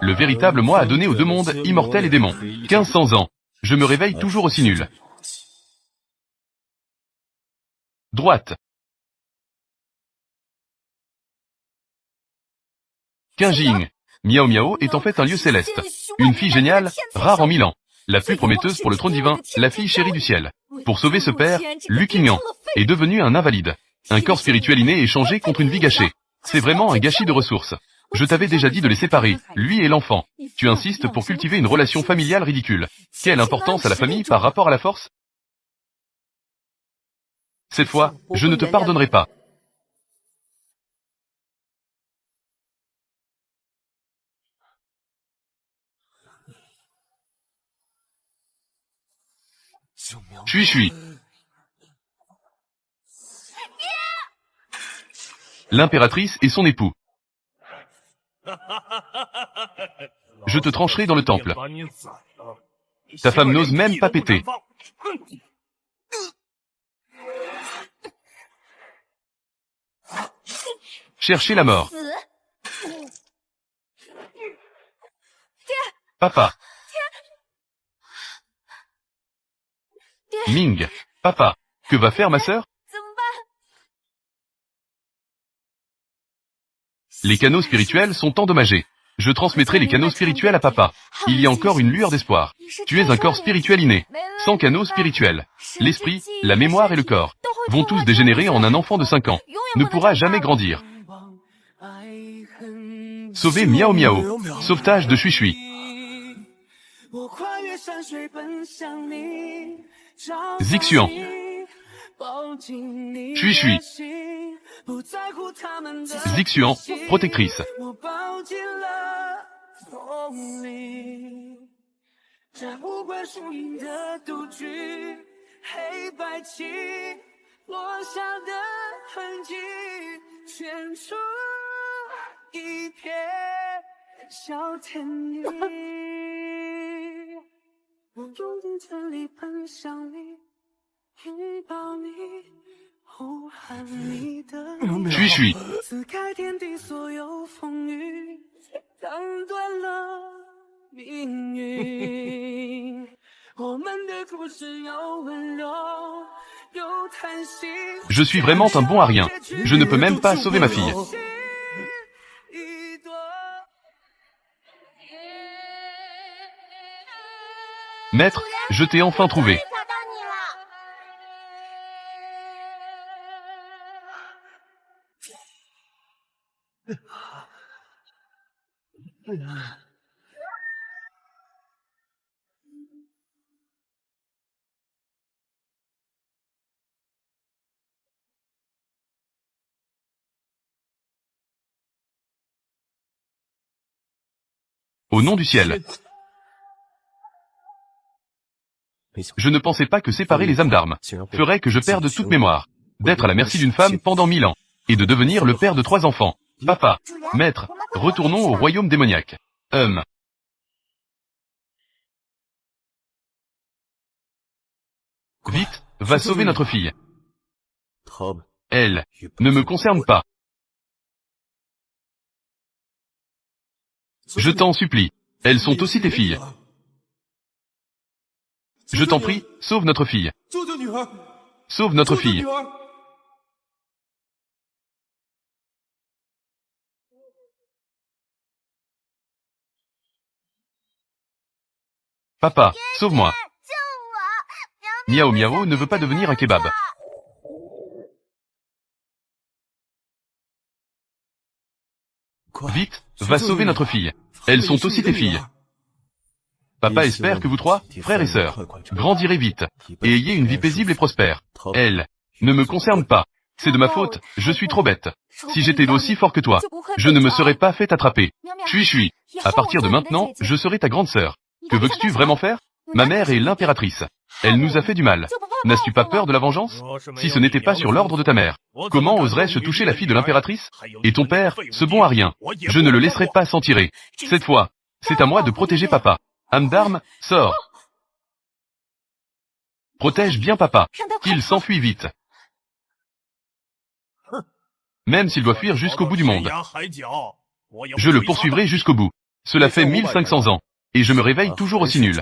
Le véritable moi a donné aux deux mondes, immortels et démons. 1500 ans. Je me réveille toujours aussi nul. Droite. Qingjing. Miao Miao est en fait un lieu céleste. Une fille géniale, rare en 1000 ans. La plus prometteuse pour le trône divin, la fille chérie du ciel. Pour sauver ce père, Lu Qingyan est devenu un invalide. Un corps spirituel inné échangé contre une vie gâchée. C'est vraiment un gâchis de ressources. Je t'avais déjà dit de les séparer, lui et l'enfant. Tu insistes pour cultiver une relation familiale ridicule. Quelle importance à la famille par rapport à la force? Cette fois, je ne te pardonnerai pas. Chui. L'impératrice et son époux. Je te trancherai dans le temple. Ta femme n'ose même pas péter. Cherchez la mort. Papa. Ming. Papa. Que va faire ma sœur? Les canaux spirituels sont endommagés. Je transmettrai les canaux spirituels à papa. Il y a encore une lueur d'espoir. Tu es un corps spirituel inné. Sans canaux spirituels. L'esprit, la mémoire et le corps vont tous dégénérer en un enfant de 5 ans. Ne pourra jamais grandir. Sauver Miao Miao. Sauvetage de Chui. Zixuan. Chui. Zixuan, protectrice. Chui. Je suis vraiment un bon à rien. Je ne peux même pas sauver ma fille. Maître, je t'ai enfin trouvé. Au nom du ciel. Je ne pensais pas que séparer les âmes d'armes ferait que je perde toute mémoire. D'être à la merci d'une femme pendant 1000 ans. Et de devenir le père de 3 enfants. Papa. Maître. Retournons au royaume démoniaque. Vite, va sauver notre fille. Elle ne me concerne pas. Je t'en supplie. Elles sont aussi tes filles. Je t'en prie, sauve notre fille. Sauve notre fille. Papa, sauve-moi. Miao Miao ne veut pas devenir un kebab. Vite, va sauver notre fille. Elles sont aussi tes filles. Papa espère que vous trois, frères et sœurs, grandirez vite, et ayez une vie paisible et prospère. Elle ne me concerne pas. C'est de ma faute, je suis trop bête. Si j'étais aussi fort que toi, je ne me serais pas fait attraper. Chui. À partir de maintenant, je serai ta grande sœur. Que veux-tu vraiment faire? Ma mère est l'impératrice. Elle nous a fait du mal. N'as-tu pas peur de la vengeance? Si ce n'était pas sur l'ordre de ta mère, comment oserais-je toucher la fille de l'impératrice? Et ton père, ce bon à rien, je ne le laisserai pas s'en tirer. Cette fois, c'est à moi de protéger papa. Âme d'arme, sors. Protège bien papa, qu'il s'enfuit vite. Même s'il doit fuir jusqu'au bout du monde. Je le poursuivrai jusqu'au bout. Cela fait 1500 ans. Et je me réveille toujours aussi nul.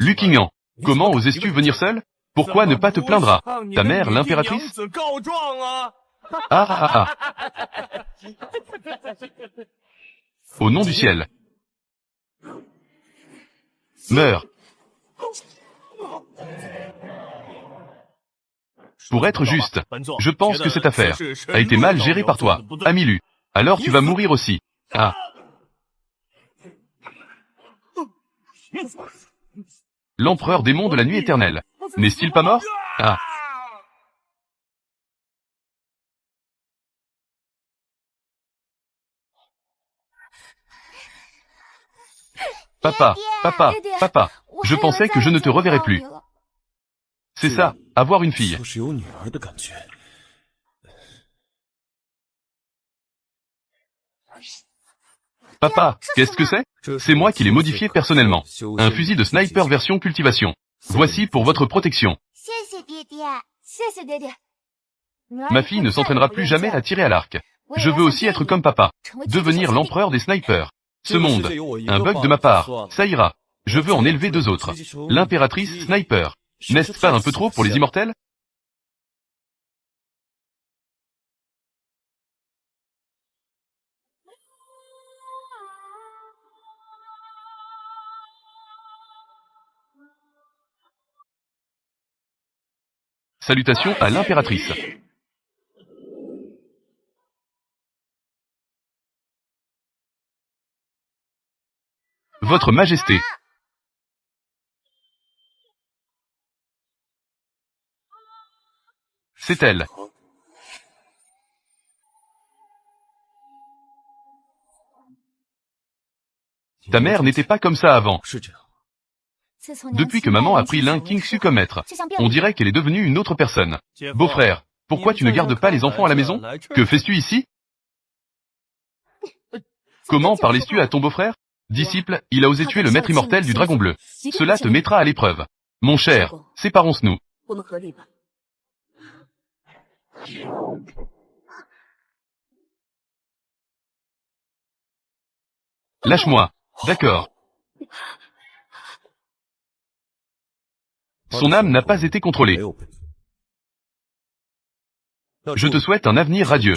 Luquignan, comment osais-tu venir seul? Pourquoi ne pas te plaindre à ta mère, l'impératrice? Ah ah ah. Au nom du ciel. Meurs. Pour être juste, je pense que cette affaire a été mal gérée par toi, Amilu. Alors tu vas mourir aussi. Ah. L'empereur démon de la nuit éternelle. N'est-il pas mort? Ah. Papa, papa, papa, je pensais que je ne te reverrais plus. C'est ça, avoir une fille. Papa, qu'est-ce que c'est? C'est moi qui l'ai modifié personnellement. Un fusil de sniper version cultivation. Voici pour votre protection. Ma fille ne s'entraînera plus jamais à tirer à l'arc. Je veux aussi être comme papa. Devenir l'empereur des snipers. Ce monde. Un bug de ma part. Ça ira. Je veux en élever 2 autres. L'impératrice sniper. N'est-ce pas un peu trop pour les immortels? Salutations à l'impératrice. Votre Majesté. C'est elle. Ta mère n'était pas comme ça avant. Depuis que maman a pris Lin Qingxu comme maître, on dirait qu'elle est devenue une autre personne. Beau-frère, pourquoi tu ne gardes pas les enfants à la maison? Que fais-tu ici? Comment parlais-tu à ton beau-frère? Disciple, il a osé tuer le maître immortel du dragon bleu. Cela te mettra à l'épreuve. Mon cher, séparons-nous. Lâche-moi. D'accord. Son âme n'a pas été contrôlée. Je te souhaite un avenir radieux.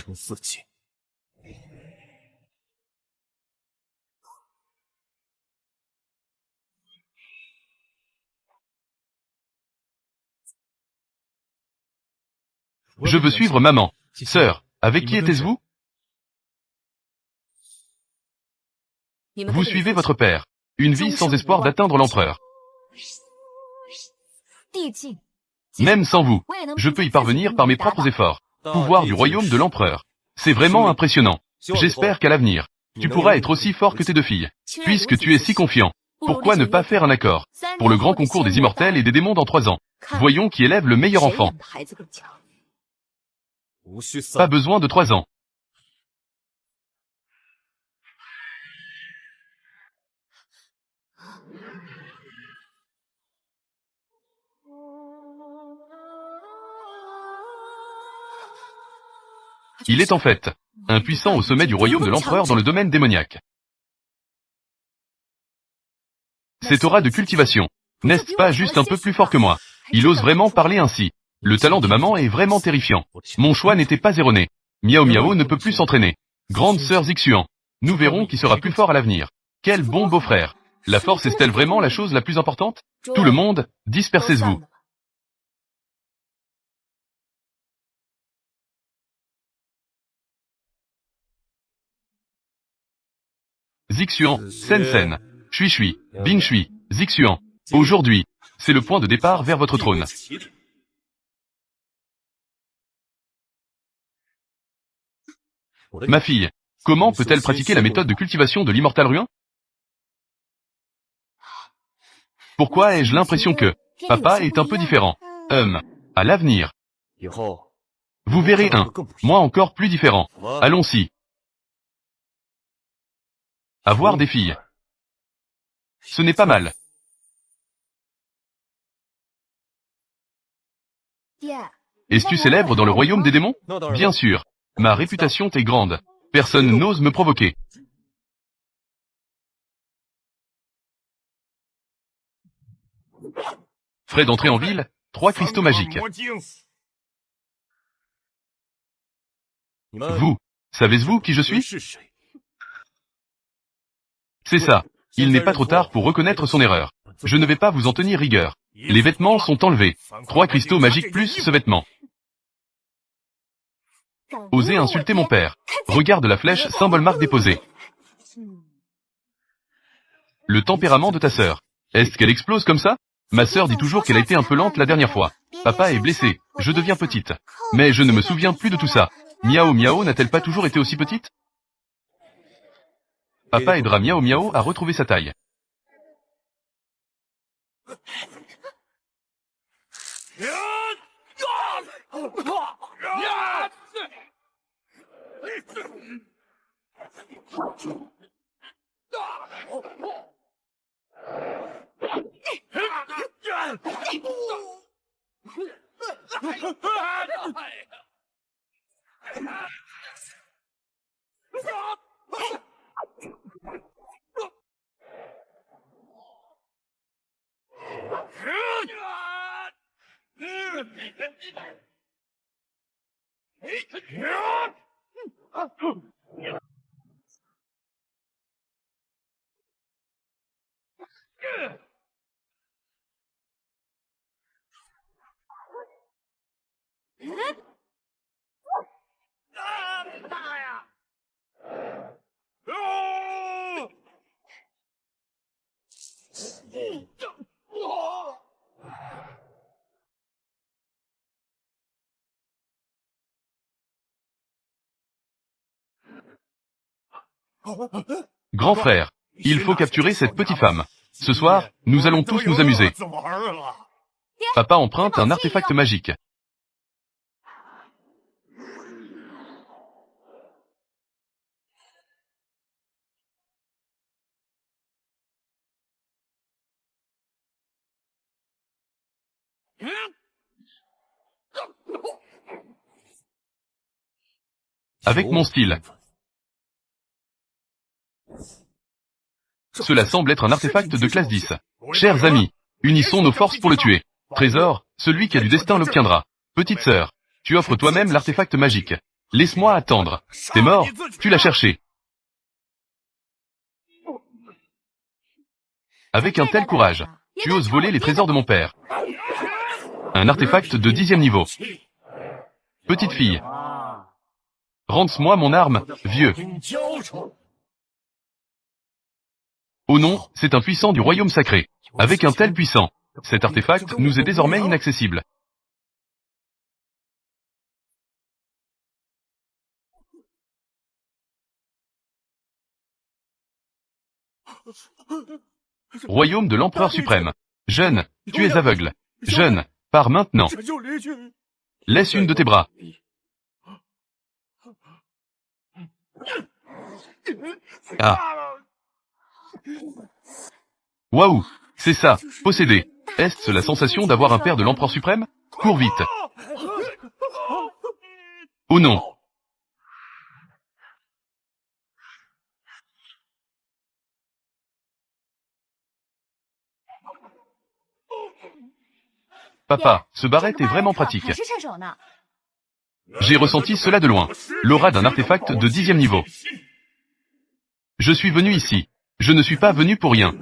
Je veux suivre maman. Sœur, avec qui étiez-vous? Vous suivez votre père. Une vie sans espoir d'atteindre l'empereur. Même sans vous, je peux y parvenir par mes propres efforts. Pouvoir du royaume de l'empereur. C'est vraiment impressionnant. J'espère qu'à l'avenir, tu pourras être aussi fort que tes 2 filles. Puisque tu es si confiant, pourquoi ne pas faire un accord pour le grand concours des immortels et des démons dans 3 ans? Voyons qui élève le meilleur enfant. Pas besoin de 3 ans. Il est en fait un puissant au sommet du royaume de l'empereur dans le domaine démoniaque. Cette aura de cultivation, n'est-ce pas juste un peu plus fort que moi? Il ose vraiment parler ainsi. Le talent de maman est vraiment terrifiant. Mon choix n'était pas erroné. Miao Miao ne peut plus s'entraîner. Grande sœur Zixuan. Nous verrons qui sera plus fort à l'avenir. Quel bon beau-frère. La force est-elle vraiment la chose la plus importante? Tout le monde, dispersez-vous. Zixuan, Sen Sen, Shui Shui, Bing Shui, Zixuan. Aujourd'hui, c'est le point de départ vers votre trône. Ma fille, comment peut-elle pratiquer la méthode de cultivation de l'immortal ruin? Pourquoi ai-je l'impression que papa est un peu différent? À l'avenir. Vous verrez moi encore plus différent. Allons-y. Avoir des filles. Ce n'est pas mal. Es-tu célèbre dans le royaume des démons? Bien sûr. Ma réputation est grande. Personne n'ose me provoquer. Frais d'entrée en ville, 3 cristaux magiques. Vous, savez-vous qui je suis? C'est ça. Il n'est pas trop tard pour reconnaître son erreur. Je ne vais pas vous en tenir rigueur. Les vêtements sont enlevés. 3 cristaux magiques plus ce vêtement. Osez insulter mon père. Regarde la flèche, symbole marque déposée. Le tempérament de ta sœur. Est-ce qu'elle explose comme ça? Ma sœur dit toujours qu'elle a été un peu lente la dernière fois. Papa est blessé. Je deviens petite. Mais je ne me souviens plus de tout ça. Miao Miao n'a-t-elle pas toujours été aussi petite? Papa aidera Miao Miao à retrouver sa taille. Grand frère, il faut capturer cette petite femme. Ce soir, nous allons tous nous amuser. Papa emprunte un artefact magique. Avec mon style. Cela semble être un artefact de classe 10. Chers amis, unissons nos forces pour le tuer. Trésor, celui qui a du destin l'obtiendra. Petite sœur, tu offres toi-même l'artefact magique. Laisse-moi attendre. T'es mort, tu l'as cherché. Avec un tel courage, tu oses voler les trésors de mon père. Un artefact de 10e niveau. Petite fille. Rends-moi mon arme, vieux. Oh non, c'est un puissant du royaume sacré. Avec un tel puissant, cet artefact nous est désormais inaccessible. Royaume de l'empereur suprême. Jeune, tu es aveugle. Jeune, pars maintenant. Laisse une de tes bras. Ah. Waouh, c'est ça, posséder. Est-ce la sensation d'avoir un père de l'empereur suprême? Cours vite. Oh non. Papa, ce barrette est vraiment pratique. J'ai ressenti cela de loin. L'aura d'un artefact de 10e niveau. Je suis venu ici. Je ne suis pas venu pour rien.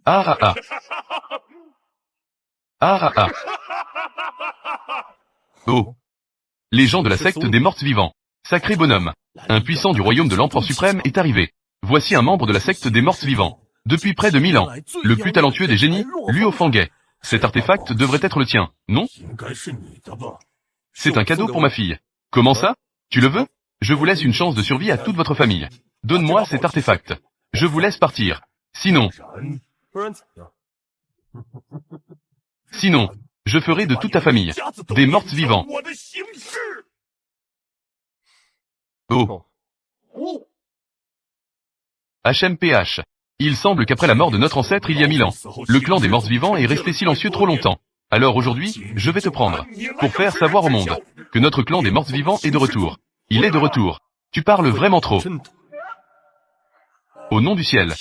Ah ah ah. Ah ah ah. Oh. Les gens de la secte des morts vivants. Sacré bonhomme. Un puissant du royaume de l'empereur suprême est arrivé. Voici un membre de la secte des morts vivants. Depuis près de 1000 ans. Le plus talentueux des génies, Luo Fangai. Cet artefact devrait être le tien, non? C'est un cadeau pour ma fille. Comment ça? Tu le veux? Je vous laisse une chance de survie à toute votre famille. Donne-moi cet artefact. Je vous laisse partir. Sinon, Je ferai de toute ta famille des morts vivants. Oh. HMPH. Il semble qu'après la mort de notre ancêtre il y a 1000 ans, le clan des morts vivants est resté silencieux trop longtemps. Alors aujourd'hui, je vais te prendre, pour faire savoir au monde, que notre clan des morts vivants est de retour. Il est de retour. Tu parles vraiment trop. Au nom du ciel.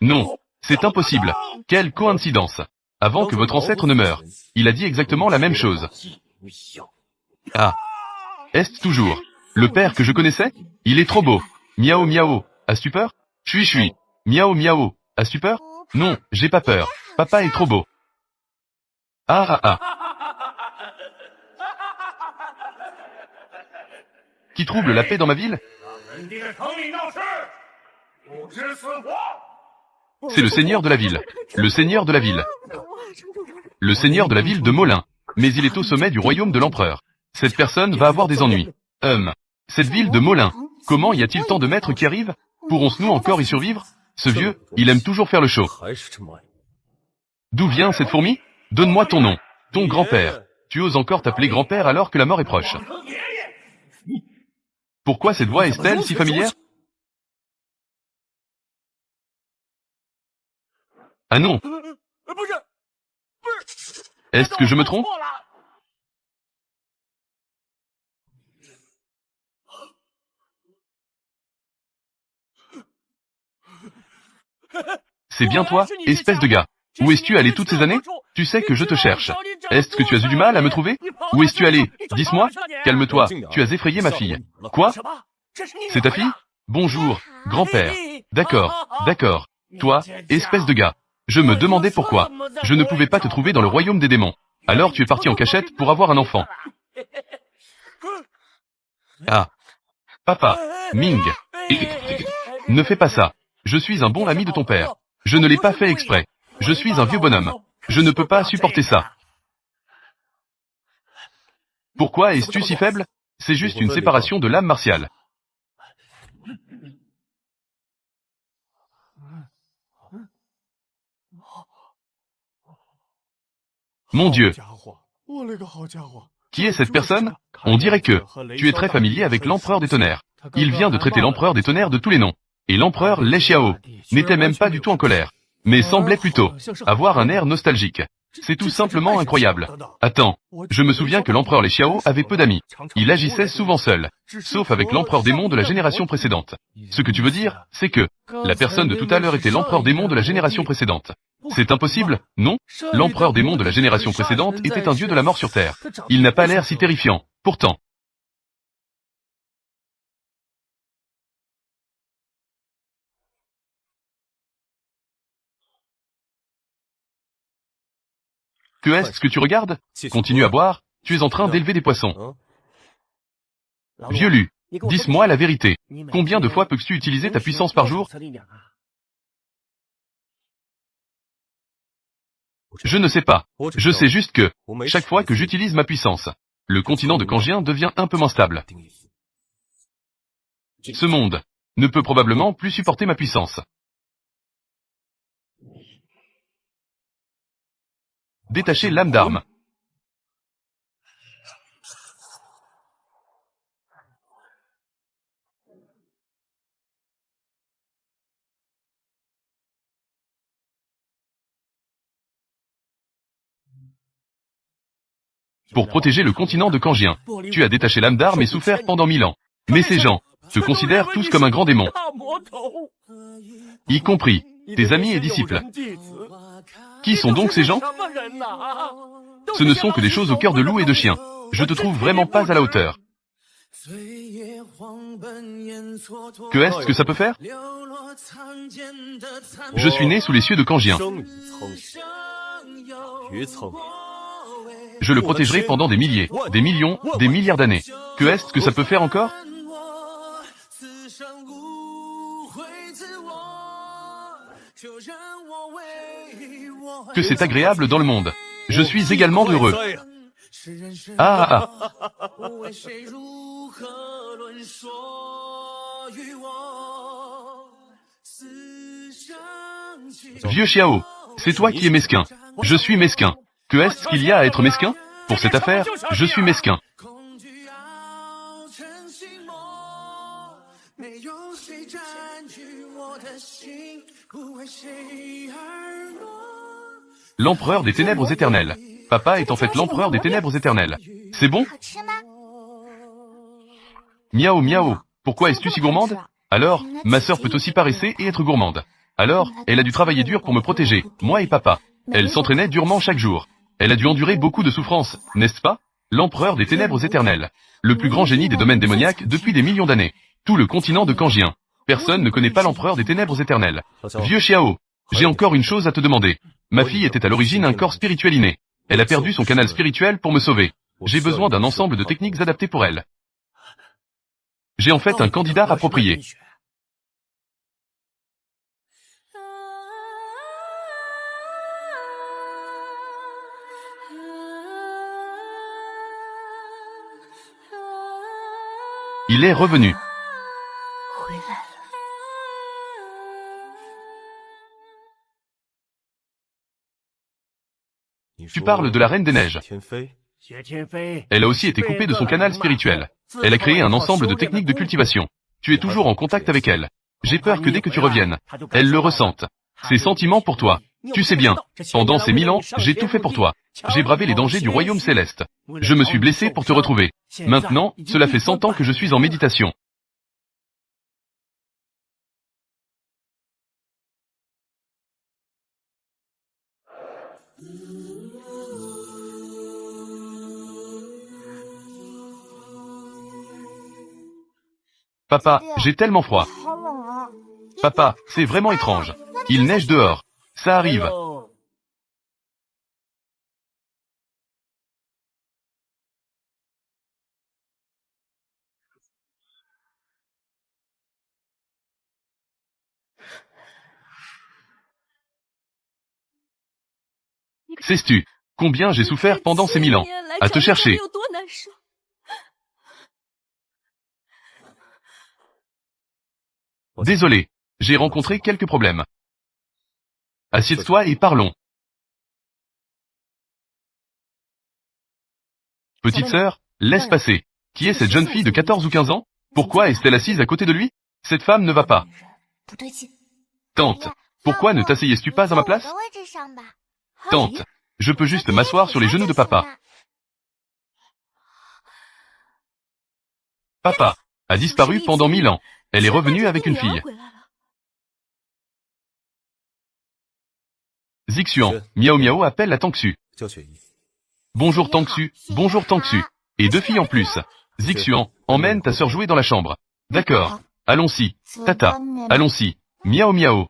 Non, c'est impossible. Quelle coïncidence. Avant que votre ancêtre ne meure, il a dit exactement la même chose. Ah. Est-ce toujours le père que je connaissais? Il est trop beau. Miao miao. As-tu peur? Chui. Miao miao. As-tu peur? Non, j'ai pas peur. Papa est trop beau. Ah. Qui trouble la paix dans ma ville? C'est le seigneur de la ville. Le seigneur de la ville. Le seigneur de la ville de Molin. Mais il est au sommet du royaume de l'empereur. Cette personne va avoir des ennuis. Cette ville de Molin. Comment y a-t-il tant de maîtres qui arrivent? Pourrons-nous encore y survivre? Ce vieux, il aime toujours faire le show. D'où vient cette fourmi? Donne-moi ton nom. Ton grand-père. Tu oses encore t'appeler grand-père alors que la mort est proche. Pourquoi cette voix est-elle si familière? Ah non. Est-ce que je me trompe? C'est bien toi, espèce de gars. Où es-tu allé toutes ces années? Tu sais que je te cherche. Est-ce que tu as eu du mal à me trouver? Où es-tu allé? Dis-moi. Calme-toi, tu as effrayé ma fille. Quoi? C'est ta fille? Bonjour, grand-père. D'accord. Toi, espèce de gars. Je me demandais pourquoi. Je ne pouvais pas te trouver dans le royaume des démons. Alors tu es parti en cachette pour avoir un enfant. Ah. Papa. Ming. Ne fais pas ça. Je suis un bon ami de ton père. Je ne l'ai pas fait exprès. Je suis un vieux bonhomme. Je ne peux pas supporter ça. Pourquoi es-tu si faible? C'est juste une séparation de l'âme martiale. Mon Dieu. Qui est cette personne? On dirait que tu es très familier avec l'empereur des tonnerres. Il vient de traiter l'empereur des tonnerres de tous les noms. Et l'empereur Lei Xiao n'était même pas du tout en colère, mais semblait plutôt avoir un air nostalgique. C'est tout simplement incroyable. Attends, je me souviens que l'empereur Lei Xiao avait peu d'amis. Il agissait souvent seul, sauf avec l'empereur démon de la génération précédente. Ce que tu veux dire, c'est que la personne de tout à l'heure était l'empereur démon de la génération précédente. C'est impossible, non? L'empereur démon de la génération précédente était un dieu de la mort sur Terre. Il n'a pas l'air si terrifiant, pourtant. Que est-ce que tu regardes? Continue à boire, tu es en train d'élever des poissons. Vieux Lu, dis-moi la vérité. Combien de fois peux-tu utiliser ta puissance par jour? Je ne sais pas. Je sais juste que, chaque fois que j'utilise ma puissance, le continent de Kangien devient un peu moins stable. Ce monde ne peut probablement plus supporter ma puissance. Détacher l'âme d'arme. Pour protéger le continent de Kangien, tu as détaché l'âme d'arme et souffert pendant 1000 ans. Mais ces gens te considèrent tous comme un grand démon. Y compris tes amis et disciples. Qui sont donc ces gens? Ce ne sont que des choses au cœur de loup et de chien. Je te trouve vraiment pas à la hauteur. Que est-ce que ça peut faire? Je suis né sous les cieux de Kangien. Je le protégerai pendant des milliers, des millions, des milliards d'années. Que est-ce que ça peut faire encore? Que c'est agréable dans le monde. Je suis également heureux. Ah, ah, ah. Vieux Xiao, c'est toi qui es mesquin. Je suis mesquin. Que est-ce qu'il y a à être mesquin? Pour cette affaire, je suis mesquin. L'empereur des ténèbres éternelles. Papa est en fait l'empereur des ténèbres éternelles. C'est bon? Miaou miaou, pourquoi es-tu si gourmande? Alors, ma sœur peut aussi paresser et être gourmande. Alors, elle a dû travailler dur pour me protéger, moi et papa. Elle s'entraînait durement chaque jour. Elle a dû endurer beaucoup de souffrances, n'est-ce pas? L'empereur des ténèbres éternelles. Le plus grand génie des domaines démoniaques depuis des millions d'années. Tout le continent de Kangien. Personne ne connaît pas l'empereur des ténèbres éternelles. Vieux Xiao, j'ai encore une chose à te demander. Ma fille était à l'origine un corps spirituel inné. Elle a perdu son canal spirituel pour me sauver. J'ai besoin d'un ensemble de techniques adaptées pour elle. J'ai en fait un candidat approprié. Il est revenu. Tu parles de la Reine des Neiges. Elle a aussi été coupée de son canal spirituel. Elle a créé un ensemble de techniques de cultivation. Tu es toujours en contact avec elle. J'ai peur que dès que tu reviennes, elle le ressente. Ses sentiments pour toi. Tu sais bien, pendant ces 1000 ans, j'ai tout fait pour toi. J'ai bravé les dangers du royaume céleste. Je me suis blessé pour te retrouver. Maintenant, cela fait 100 ans que je suis en méditation. Papa, j'ai tellement froid. Papa, c'est vraiment étrange. Il neige dehors. Ça arrive. Sais-tu combien j'ai souffert pendant ces 1000 ans à te chercher? Désolé, j'ai rencontré quelques problèmes. Assieds-toi et parlons. Petite sœur, laisse passer. Qui est cette jeune fille de 14 ou 15 ans? Pourquoi est-elle assise à côté de lui? Cette femme ne va pas. Tante, pourquoi ne t'asseyais-tu pas à ma place? Tante, je peux juste m'asseoir sur les genoux de papa. Papa a disparu pendant 1000 ans. Elle est revenue avec une fille. Zixuan, Miao Miao appelle la Tangxu. Bonjour Tangxu, bonjour Tangxu. Et 2 filles en plus. Zixuan, emmène ta sœur jouer dans la chambre. D'accord. Allons-y. Tata. Allons-y. Miao Miao.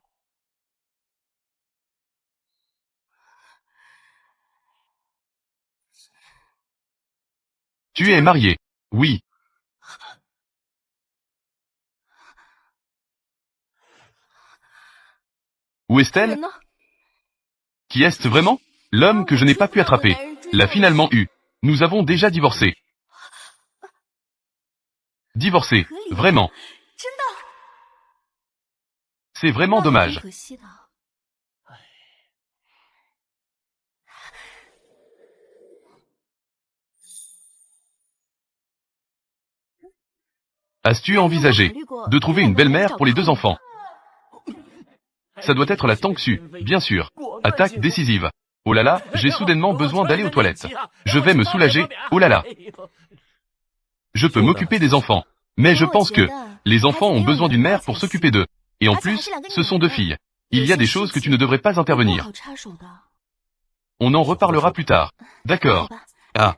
Tu es marié. Oui. Où est-elle? Qui est-ce vraiment? L'homme que je n'ai pas pu attraper l'a finalement eu. Nous avons déjà divorcé. Divorcé, vraiment. C'est vraiment dommage. As-tu envisagé de trouver une belle-mère pour les 2 enfants? Ça doit être la Tangxu, bien sûr. Attaque décisive. Oh là là, j'ai soudainement besoin d'aller aux toilettes. Je vais me soulager, oh là là. Je peux m'occuper des enfants. Mais je pense que les enfants ont besoin d'une mère pour s'occuper d'eux. Et en plus, ce sont 2 filles. Il y a des choses que tu ne devrais pas intervenir. On en reparlera plus tard. D'accord. Ah.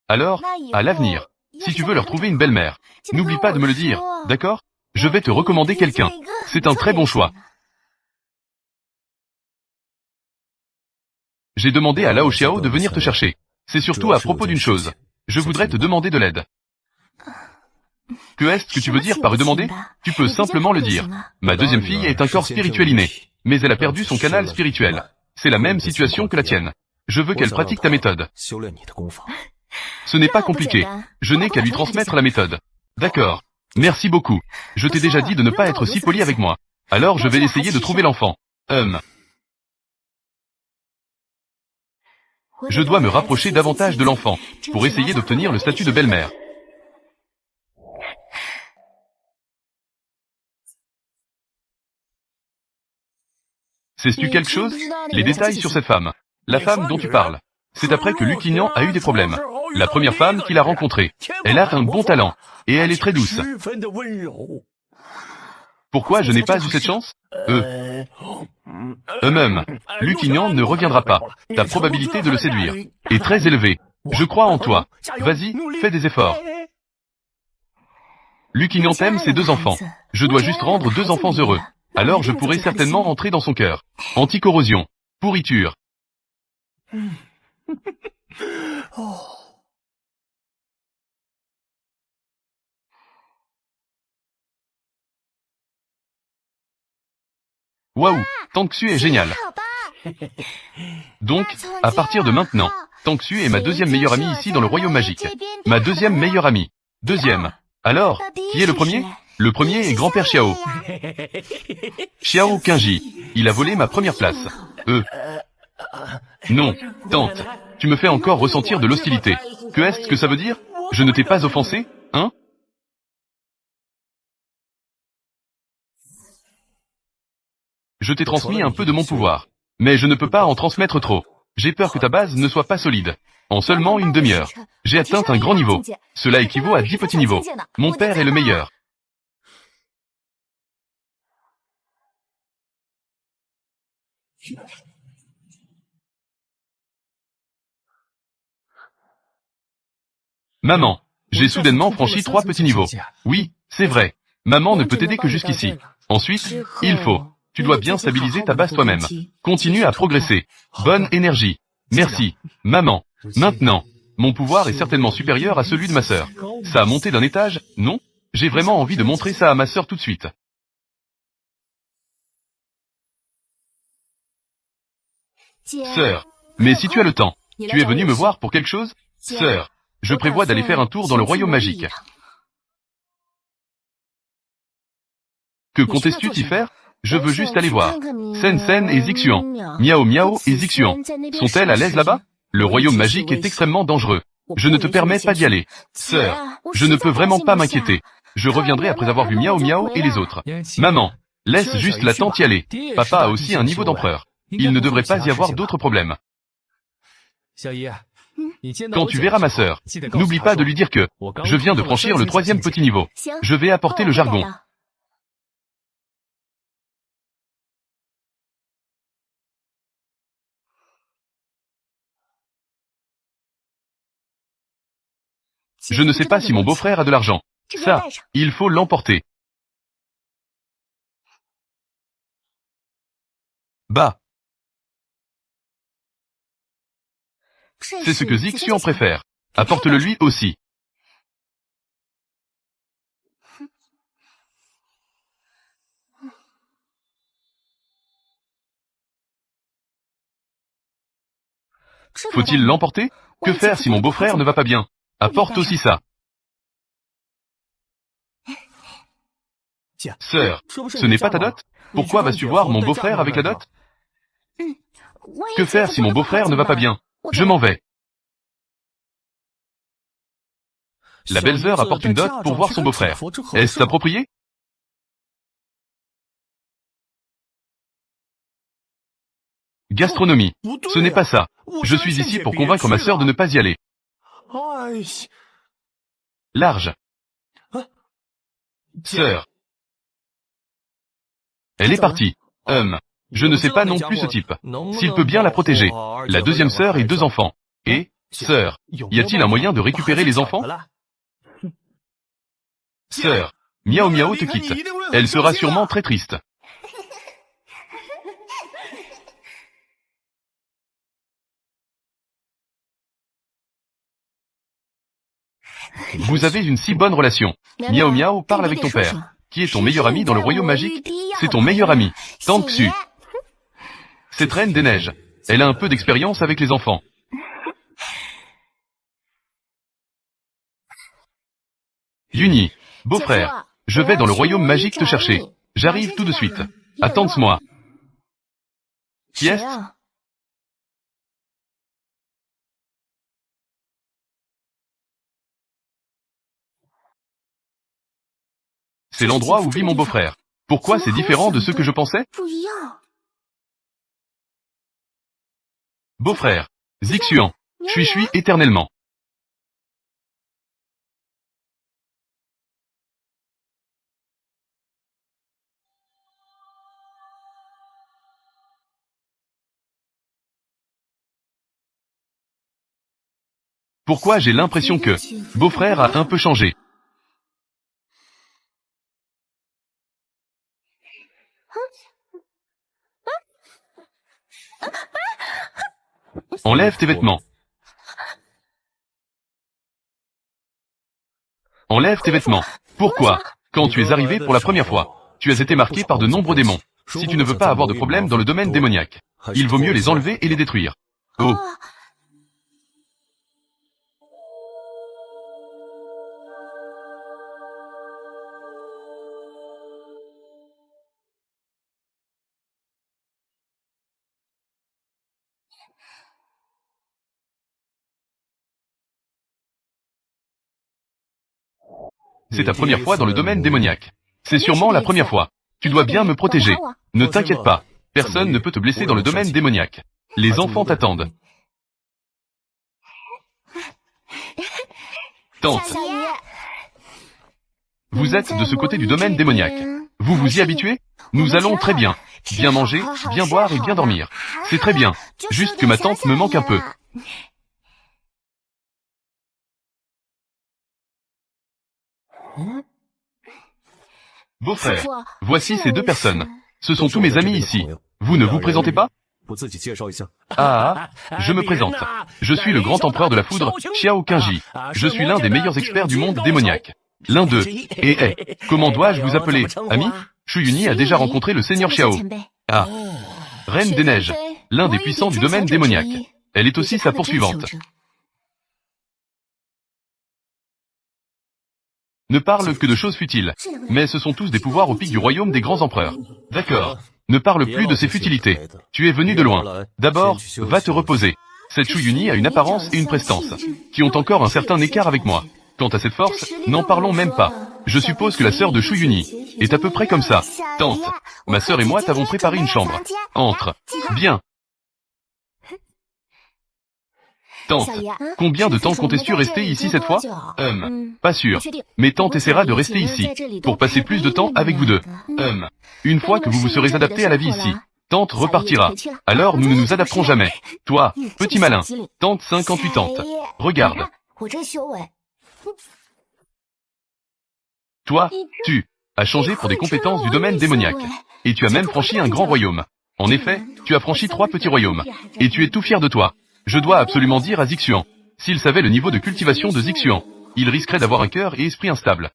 Alors, à l'avenir, si tu veux leur trouver une belle-mère, n'oublie pas de me le dire, d'accord? Je vais te recommander quelqu'un. C'est un très bon choix. J'ai demandé à Lao Xiao de venir te chercher. C'est surtout à propos d'une chose. Je voudrais te demander de l'aide. Que est-ce que tu veux dire par demander? Tu peux simplement le dire. Ma 2e fille est un corps spirituel inné, mais elle a perdu son canal spirituel. C'est la même situation que la tienne. Je veux qu'elle pratique ta méthode. Ce n'est pas compliqué. Je n'ai qu'à lui transmettre la méthode. D'accord. Merci beaucoup. Je t'ai déjà dit de ne pas être si poli avec moi. Alors je vais essayer de trouver l'enfant. Je dois me rapprocher davantage de l'enfant, pour essayer d'obtenir le statut de belle-mère. Sais-tu quelque chose? Les détails sur cette femme. La femme dont tu parles. C'est après que Luquignan a eu des problèmes. La première femme qu'il a rencontrée. Elle a un bon talent. Et elle est très douce. Pourquoi je n'ai pas eu cette chance? Luquignan ne reviendra pas. Ta probabilité de le séduire est très élevée. Je crois en toi. Vas-y, fais des efforts. Luquignan t'aime ses 2 enfants. Je dois juste rendre 2 enfants heureux. Alors je pourrai certainement rentrer dans son cœur. Anti-corrosion. Pourriture. Waouh, Tangxu est génial. Donc, à partir de maintenant, Tangxu est ma 2e meilleure amie ici dans le royaume magique. Ma 2e meilleure amie. 2e. Alors, qui est le premier? Le premier est grand-père Xiao. Xiao Qingji. Il a volé ma première place. Non, tante. Tu me fais encore ressentir de l'hostilité. Que est-ce que ça veut dire? Je ne t'ai pas offensé, hein? Je t'ai transmis un peu de mon pouvoir. Mais je ne peux pas en transmettre trop. J'ai peur que ta base ne soit pas solide. En seulement une demi-heure, j'ai atteint un grand niveau. Cela équivaut à 10 petits niveaux. Mon père est le meilleur. Maman, j'ai soudainement franchi 3 petits niveaux. Oui, c'est vrai. Maman ne peut t'aider que jusqu'ici. Ensuite, il faut. Tu dois bien stabiliser ta base toi-même. Continue à progresser. Bonne énergie. Merci, maman. Maintenant, mon pouvoir est certainement supérieur à celui de ma sœur. Ça a monté d'un étage, non? J'ai vraiment envie de montrer ça à ma sœur tout de suite. Sœur, mais si tu as le temps, tu es venue me voir pour quelque chose? Sœur, je prévois d'aller faire un tour dans le royaume magique. Que comptes-tu t'y faire? Je veux juste aller voir. Sen Sen et Zixuan. Miao Miao et Zixuan. Sont-elles à l'aise là-bas? Le royaume magique est extrêmement dangereux. Je ne te permets pas d'y aller. Sœur, je ne peux vraiment pas m'inquiéter. Je reviendrai après avoir vu Miao Miao et les autres. Maman, laisse juste la tante y aller. Papa a aussi un niveau d'empereur. Il ne devrait pas y avoir d'autres problèmes. Quand tu verras ma sœur, n'oublie pas de lui dire que je viens de franchir le 3e petit niveau. Je vais apporter le jargon. Je ne sais pas si mon beau-frère a de l'argent. Ça, il faut l'emporter. Bah. C'est ce que Zixuan préfère. Apporte-le lui aussi. Faut-il l'emporter? Que faire si mon beau-frère ne va pas bien? Apporte aussi ça. Sœur, ce n'est pas ta dot? Pourquoi vas-tu voir mon beau-frère avec la dot? Que faire si mon beau-frère ne va pas bien? Je m'en vais. La belle-sœur apporte une dot pour voir son beau-frère. Est-ce approprié? Gastronomie. Ce n'est pas ça. Je suis ici pour convaincre ma sœur de ne pas y aller. Large. Sœur. Elle est partie. Je ne sais pas non plus ce type. S'il peut bien la protéger. La 2e sœur et 2 enfants. Et, sœur, y a-t-il un moyen de récupérer les enfants? Sœur, Miao Miao te quitte. Elle sera sûrement très triste. Vous avez une si bonne relation. Miao Miao parle avec ton père. Qui est ton meilleur ami dans le royaume magique? C'est ton meilleur ami, Tangxu. Cette reine des neiges. Elle a un peu d'expérience avec les enfants. Yuni, beau-frère, je vais dans le royaume magique te chercher. J'arrive tout de suite. Attends-moi. Qui est-ce? C'est l'endroit où vit mon beau-frère. Pourquoi c'est différent de ce que je pensais? Beau-frère, Zixuan, suis éternellement. Pourquoi j'ai l'impression que beau-frère a un peu changé? Enlève tes vêtements. Enlève tes vêtements. Pourquoi? Quand tu es arrivé pour la première fois, tu as été marqué par de nombreux démons. Si tu ne veux pas avoir de problème dans le domaine démoniaque, il vaut mieux les enlever et les détruire. Oh! C'est ta première fois dans le domaine démoniaque. C'est sûrement la première fois. Tu dois bien me protéger. Ne t'inquiète pas. Personne ne peut te blesser dans le domaine démoniaque. Les enfants t'attendent. Tante. Vous êtes de ce côté du domaine démoniaque. Vous vous y habituez? Nous allons très bien. Bien manger, bien boire et bien dormir. C'est très bien. Juste que ma tante me manque un peu. Beau-frère, voici ces deux personnes. Ce sont tous mes amis ici. Vous ne vous présentez pas? Ah, je me présente. Je suis le grand empereur de la foudre, Xiao Qingji. Je suis l'un des meilleurs experts du monde démoniaque. L'un d'eux. Et comment dois-je vous appeler, ami? Shuyuni a déjà rencontré le seigneur Xiao. Ah, Reine des Neiges, l'un des puissants du domaine démoniaque. Elle est aussi sa poursuivante. Ne parle que de choses futiles. Mais ce sont tous des pouvoirs au pic du royaume des grands empereurs. D'accord. Ne parle plus de ces futilités. Tu es venu de loin. D'abord, va te reposer. Cette Shuyuni a une apparence et une prestance, qui ont encore un certain écart avec moi. Quant à cette force, n'en parlons même pas. Je suppose que la sœur de Shuyuni est à peu près comme ça. Tante, ma sœur et moi t'avons préparé une chambre. Entre. Bien. Tante, combien de temps comptes-tu rester ici cette fois? Pas sûr. Mais tante essaiera de rester ici, pour passer plus de temps avec vous deux. Une fois que vous vous serez adapté à la vie ici, tante repartira. Alors nous ne nous adapterons jamais. Toi, petit malin, tante 58 ans. Regarde. Toi, tu as changé pour des compétences du domaine démoniaque. Et tu as même franchi un grand royaume. En effet, tu as franchi 3 petits royaumes. Et tu es tout fier de toi. Je dois absolument dire à Zixuan. S'il savait le niveau de cultivation de Zixuan, il risquerait d'avoir un cœur et esprit instable.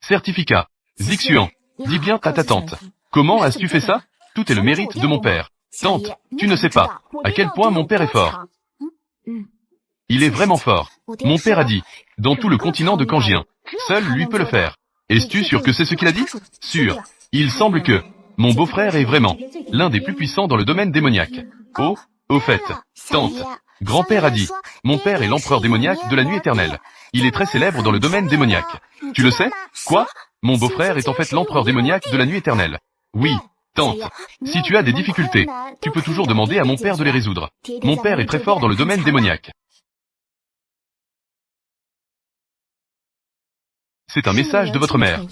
Certificat. Zixuan, dis bien à ta tante. Comment as-tu fait ça? Tout est le mérite de mon père. Tante, tu ne sais pas à quel point mon père est fort. Il est vraiment fort. Mon père a dit, dans tout le continent de Kangien, seul lui peut le faire. Es-tu sûr que c'est ce qu'il a dit? Sûr. Il semble que mon beau-frère est vraiment l'un des plus puissants dans le domaine démoniaque. Oh, au fait, tante, grand-père a dit, mon père est l'empereur démoniaque de la nuit éternelle. Il est très célèbre dans le domaine démoniaque. Tu le sais? Quoi? Mon beau-frère est en fait l'empereur démoniaque de la nuit éternelle. Oui, tante, si tu as des difficultés, tu peux toujours demander à mon père de les résoudre. Mon père est très fort dans le domaine démoniaque. C'est un message de votre mère.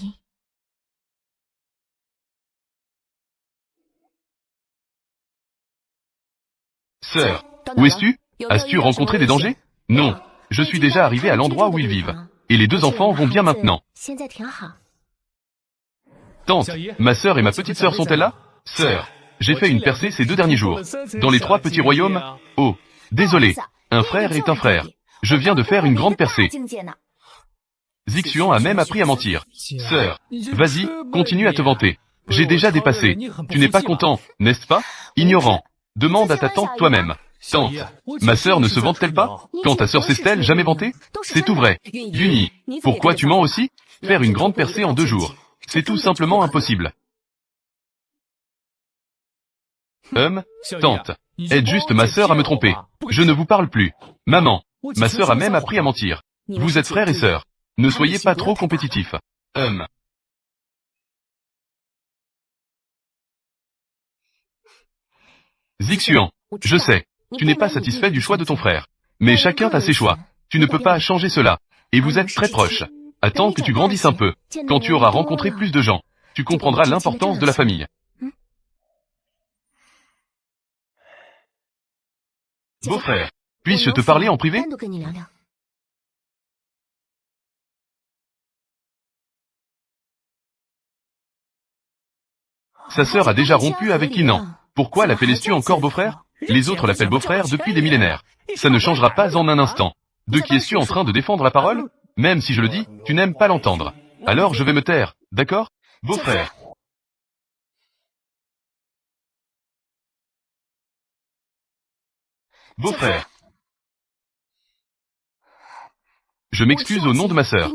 Sœur, où es-tu? As-tu rencontré des dangers? Non, je suis déjà arrivé à l'endroit où ils vivent. Et les deux enfants vont bien maintenant. Tante, ma sœur et ma petite sœur sont-elles là? Sœur, j'ai fait une percée ces 2 derniers jours. Dans les 3 petits royaumes. Oh, désolé, un frère est un frère. Je viens de faire une grande percée. Zixuan a même appris à mentir. Sœur, vas-y, continue à te vanter. J'ai déjà dépassé. Tu n'es pas content, n'est-ce pas? Ignorant. Demande à ta tante toi-même. Tante, ma sœur ne se vante-t-elle pas? Quand ta sœur s'est-elle jamais vantée? C'est tout vrai. Yuni, pourquoi tu mens aussi? Faire une grande percée en 2 jours. C'est tout simplement impossible. Tante. Aide juste ma sœur à me tromper. Je ne vous parle plus. Maman. Ma sœur a même appris à mentir. Vous êtes frères et sœurs. Ne soyez pas trop compétitifs. Zixuan. Je sais. Tu n'es pas satisfait du choix de ton frère. Mais chacun a ses choix. Tu ne peux pas changer cela. Et vous êtes très proches. Attends que tu grandisses un peu. Quand tu auras rencontré plus de gens, tu comprendras l'importance de la famille. Beau-frère, puis-je te parler en privé? Sa sœur a déjà rompu avec Inan. Pourquoi l'appelles-tu encore beau-frère? Les autres l'appellent beau-frère depuis des millénaires. Ça ne changera pas en un instant. De qui es-tu en train de défendre la parole? Même si je le dis, tu n'aimes pas l'entendre. Alors je vais me taire, d'accord? Beau-frère. Beau-frère. Je m'excuse au nom de ma sœur.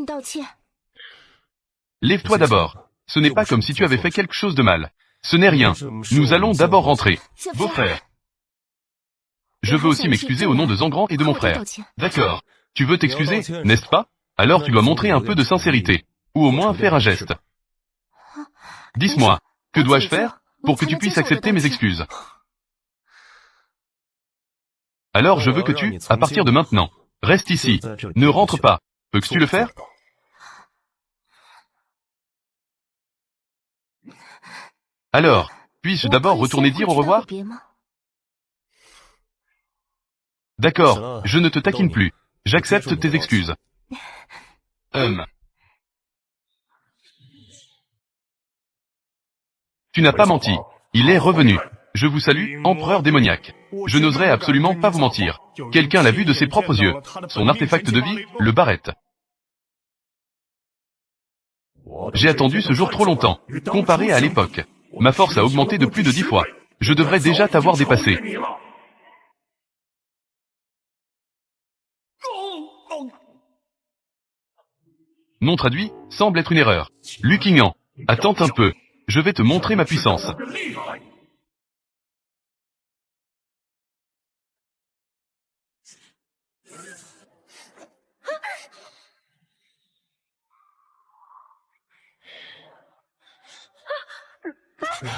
Lève-toi d'abord. Ce n'est pas comme si tu avais fait quelque chose de mal. Ce n'est rien. Nous allons d'abord rentrer. Beau-frère. Je veux aussi m'excuser au nom de Zangrand et de mon frère. D'accord. Tu veux t'excuser, n'est-ce pas? Alors tu dois montrer un peu de sincérité. Ou au moins faire un geste. Dis-moi, que dois-je faire pour que tu puisses accepter mes excuses? Alors je veux que tu, à partir de maintenant, restes ici. Ne rentre pas. Peux-tu le faire? Alors, puis-je d'abord retourner dire au revoir? D'accord, je ne te taquine plus. J'accepte tes excuses. Tu n'as pas menti. Il est revenu. Je vous salue, empereur démoniaque. Je n'oserais absolument pas vous mentir. Quelqu'un l'a vu de ses propres yeux. Son artefact de vie, le Barrette. J'ai attendu ce jour trop longtemps. Comparé à l'époque. Ma force a augmenté de plus de 10 fois. Je devrais déjà t'avoir dépassé. Non traduit, semble être une erreur. Luquignan. Attends un peu. Je vais te montrer ma puissance.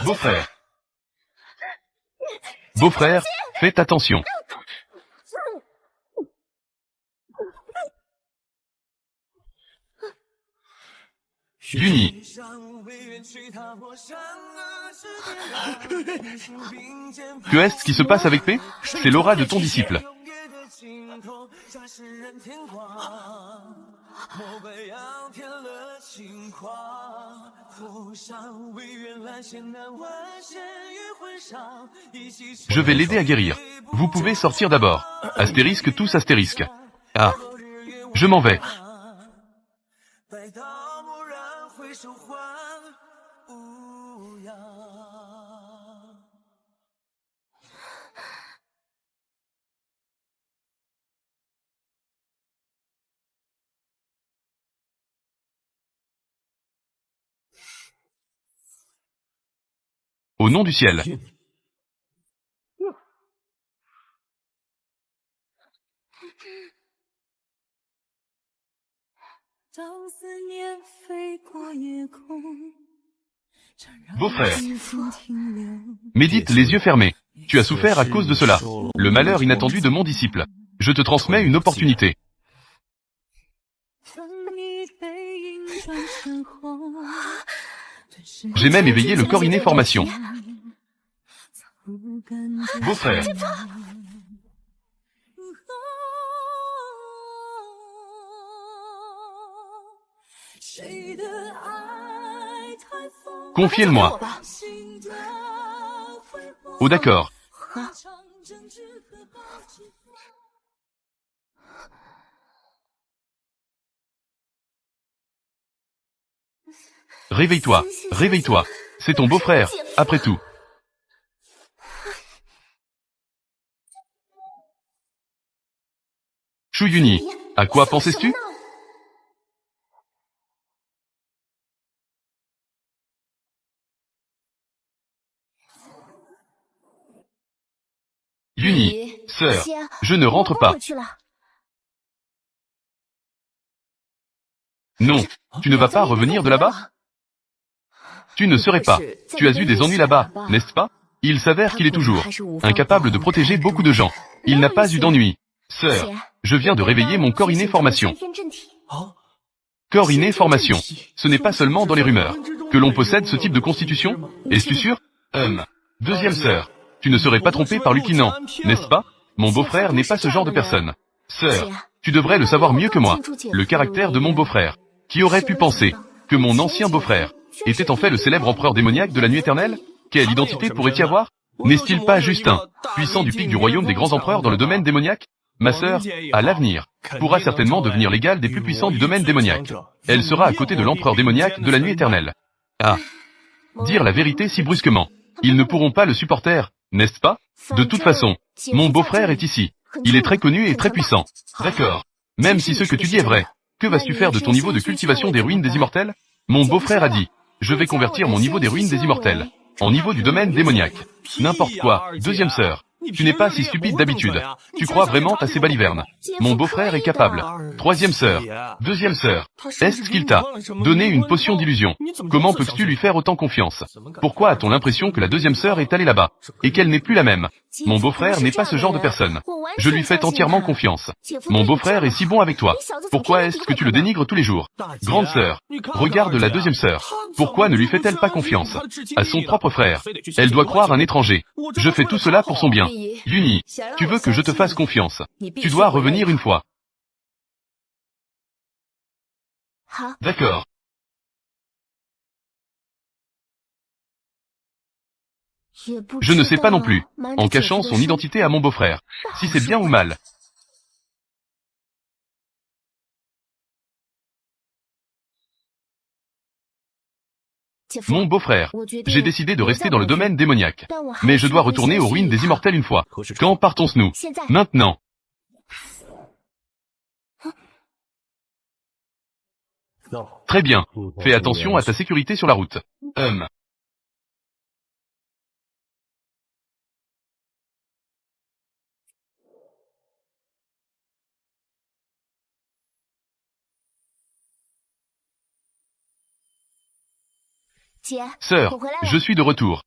Beau-frère. Beau-frère, faites attention. Yuni. Que est-ce qui se passe avec P? C'est l'aura de ton disciple. Je vais l'aider à guérir. Vous pouvez sortir d'abord. Astérisque tous astérisque. Ah. Je m'en vais. Au nom du ciel. Beau-frère. Médite les yeux fermés. Tu as souffert à cause de cela. Le malheur inattendu de mon disciple. Je te transmets une opportunité. J'ai même éveillé le corps inné formation. Beau-frère. Confiez-le-moi. Oh d'accord. Réveille-toi, réveille-toi. C'est ton beau-frère, après tout. Shu Yuni, à quoi pensais-tu? Yuni, sœur, je ne rentre pas. Non, tu ne vas pas revenir de là-bas? Tu ne serais pas. Tu as eu des ennuis là-bas, n'est-ce pas? Il s'avère qu'il est toujours incapable de protéger beaucoup de gens. Il n'a pas eu d'ennui. Sœur, je viens de réveiller mon corps inné formation. Corps inné formation. Ce n'est pas seulement dans les rumeurs que l'on possède ce type de constitution. Es-tu sûr? Deuxième sœur, tu ne serais pas trompée par Lukinan, n'est-ce pas? Mon beau-frère n'est pas ce genre de personne. Sœur, tu devrais le savoir mieux que moi. Le caractère de mon beau-frère. Qui aurait pu penser que mon ancien beau-frère était en fait le célèbre empereur démoniaque de la nuit éternelle? Quelle identité pourrait-il y avoir? N'est-il pas juste un puissant du pic du royaume des grands empereurs dans le domaine démoniaque? Ma sœur, à l'avenir, pourra certainement devenir l'égale des plus puissants du domaine démoniaque. Elle sera à côté de l'empereur démoniaque de la nuit éternelle. Ah! Dire la vérité si brusquement. Ils ne pourront pas le supporter, n'est-ce pas? De toute façon, mon beau-frère est ici. Il est très connu et très puissant. D'accord. Même si ce que tu dis est vrai, que vas-tu faire de ton niveau de cultivation des ruines des immortels? Mon beau-frère a dit, je vais convertir mon niveau des ruines des immortels en niveau du domaine démoniaque. N'importe quoi, deuxième sœur. Tu n'es pas si stupide d'habitude. Tu crois vraiment à ces balivernes. Mon beau-frère est capable. Troisième sœur. Deuxième sœur. Est-ce qu'il t'a donné une potion d'illusion? Comment peux-tu lui faire autant confiance? Pourquoi a-t-on l'impression que la deuxième sœur est allée là-bas et qu'elle n'est plus la même? Mon beau-frère n'est pas ce genre de personne. Je lui fais entièrement confiance. Mon beau-frère est si bon avec toi. Pourquoi est-ce que tu le dénigres tous les jours? Grande sœur. Regarde la deuxième sœur. Pourquoi ne lui fait-elle pas confiance? À son propre frère. Elle doit croire un étranger. Je fais tout cela pour son bien. Yuni, tu veux que je te fasse confiance. Tu dois revenir une fois. D'accord. Je ne sais pas non plus, en cachant son identité à mon beau-frère, si c'est bien ou mal. Mon beau-frère, j'ai décidé de rester dans le domaine démoniaque. Mais je dois retourner aux ruines des immortels une fois. Quand partons-nous? Maintenant. Très bien. Fais attention à ta sécurité sur la route. Sœur, je suis de retour.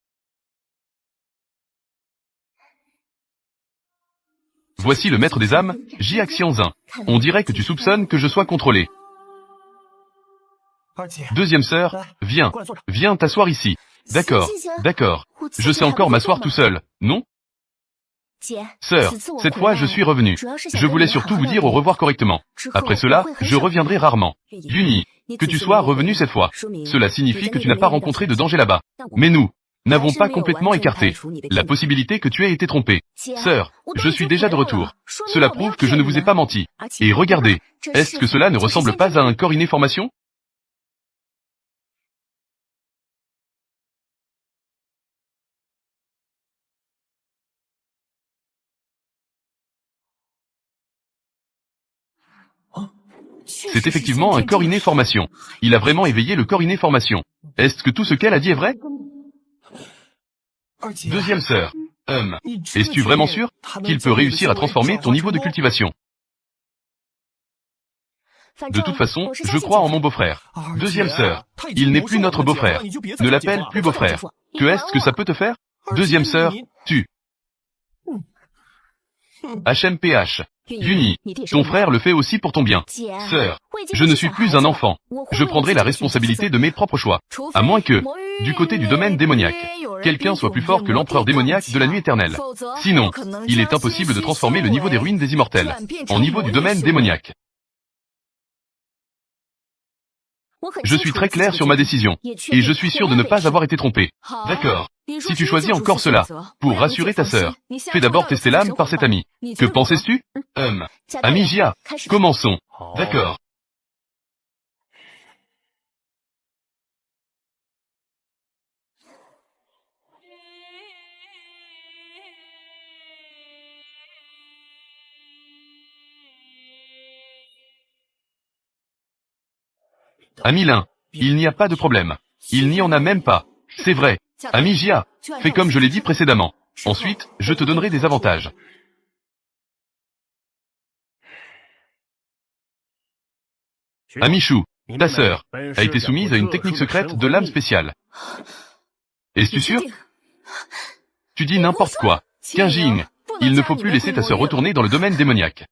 Voici le maître des âmes, Ji Xianzin. On dirait que tu soupçonnes que je sois contrôlé. Deuxième sœur, viens. Viens t'asseoir ici. D'accord, d'accord. Je sais encore m'asseoir tout seul, non? Sœur, cette fois je suis revenu. Je voulais surtout vous dire au revoir correctement. Après cela, je reviendrai rarement. Yuni, que tu sois revenu cette fois. Cela signifie que tu n'as pas rencontré de danger là-bas. Mais nous n'avons pas complètement écarté la possibilité que tu aies été trompée. Sœur, je suis déjà de retour. Cela prouve que je ne vous ai pas menti. Et regardez, est-ce que cela ne ressemble pas à un corps inné formation? C'est effectivement un corps inné formation. Il a vraiment éveillé le corps inné formation. Est-ce que tout ce qu'elle a dit est vrai? Deuxième sœur. Es-tu vraiment sûr qu'il peut réussir à transformer ton niveau de cultivation? De toute façon, je crois en mon beau-frère. Deuxième sœur. Il n'est plus notre beau-frère. Ne l'appelle plus beau-frère. Que est-ce que ça peut te faire? Deuxième sœur, tu. HMPH. Yuni, ton frère le fait aussi pour ton bien. Sœur, je ne suis plus un enfant. Je prendrai la responsabilité de mes propres choix. À moins que, du côté du domaine démoniaque, quelqu'un soit plus fort que l'empereur démoniaque de la nuit éternelle. Sinon, il est impossible de transformer le niveau des ruines des immortels en niveau du domaine démoniaque. Je suis très clair sur ma décision, et je suis sûr de ne pas avoir été trompé. D'accord. Si tu choisis encore cela, pour rassurer ta sœur, fais d'abord tester l'âme par cet ami. Que pensais-tu? Ami Jia, commençons. D'accord. Ami Lin, il n'y a pas de problème. Il n'y en a même pas. C'est vrai. Ami Jia, fais comme je l'ai dit précédemment. Ensuite, je te donnerai des avantages. Ami Shu, ta sœur, a été soumise à une technique secrète de l'âme spéciale. Es-tu sûr? Tu dis n'importe quoi. Qinjing, il ne faut plus laisser ta sœur retourner dans le domaine démoniaque.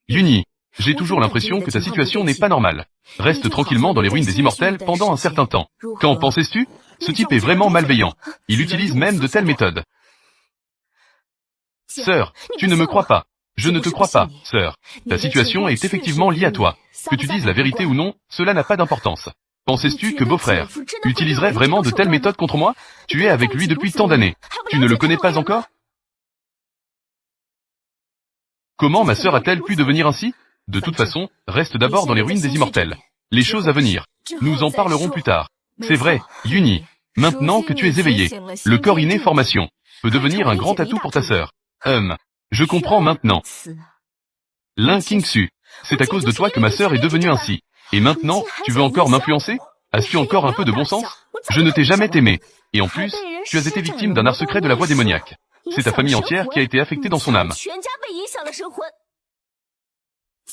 Yuni, j'ai toujours l'impression que ta situation n'est pas normale. Reste tranquillement dans les ruines des immortels pendant un certain temps. Qu'en pensais-tu? Ce type est vraiment malveillant. Il utilise même de telles méthodes. Sœur, tu ne me crois pas. Je ne te crois pas, sœur. Ta situation est effectivement liée à toi. Que tu dises la vérité ou non, cela n'a pas d'importance. Pensais-tu que beau-frère utiliserait vraiment de telles méthodes contre moi? Tu es avec lui depuis tant d'années. Tu ne le connais pas encore? Comment ma sœur a-t-elle pu devenir ainsi? De toute façon, reste d'abord dans les ruines des immortels. Les choses à venir. Nous en parlerons plus tard. C'est vrai, Yuni. Maintenant que tu es éveillé, le corps inné formation peut devenir un grand atout pour ta sœur. Je comprends maintenant. Lin Qingxu, c'est à cause de toi que ma sœur est devenue ainsi. Et maintenant, tu veux encore m'influencer? As-tu encore un peu de bon sens? Je ne t'ai jamais aimé. Et en plus, tu as été victime d'un art secret de la voix démoniaque. C'est ta famille entière qui a été affectée dans son âme.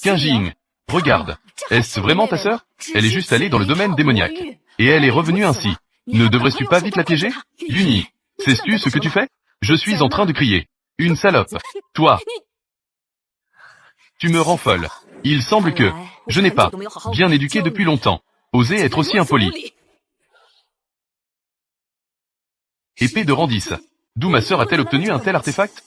Qinjing, regarde. Est-ce vraiment ta sœur? Elle est juste allée dans le domaine démoniaque. Et elle est revenue ainsi. Ne devrais-tu pas vite la piéger? Yuni, sais-tu ce que tu fais? Je suis en train de crier. Une salope. Toi. Tu me rends folle. Il semble que je n'ai pas bien éduqué depuis longtemps. Osé être aussi impoli. Épée de Randis. D'où ma sœur a-t-elle obtenu un tel artefact?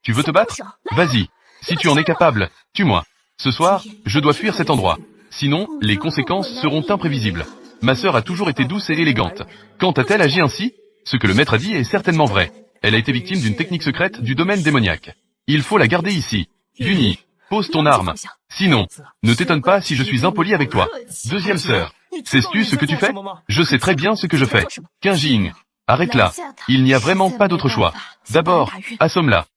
Tu veux te battre? Vas-y. Si tu en es capable, tue-moi. Ce soir, je dois fuir cet endroit. Sinon, les conséquences seront imprévisibles. Ma sœur a toujours été douce et élégante. Quand a-t-elle agi ainsi? Ce que le maître a dit est certainement vrai. Elle a été victime d'une technique secrète du domaine démoniaque. Il faut la garder ici. Yuni, pose ton arme. Sinon, ne t'étonne pas si je suis impoli avec toi. Deuxième sœur, sais-tu ce que tu fais? Je sais très bien ce que je fais. Qinjing, arrête là. Il n'y a vraiment pas d'autre choix. D'abord, assomme-la.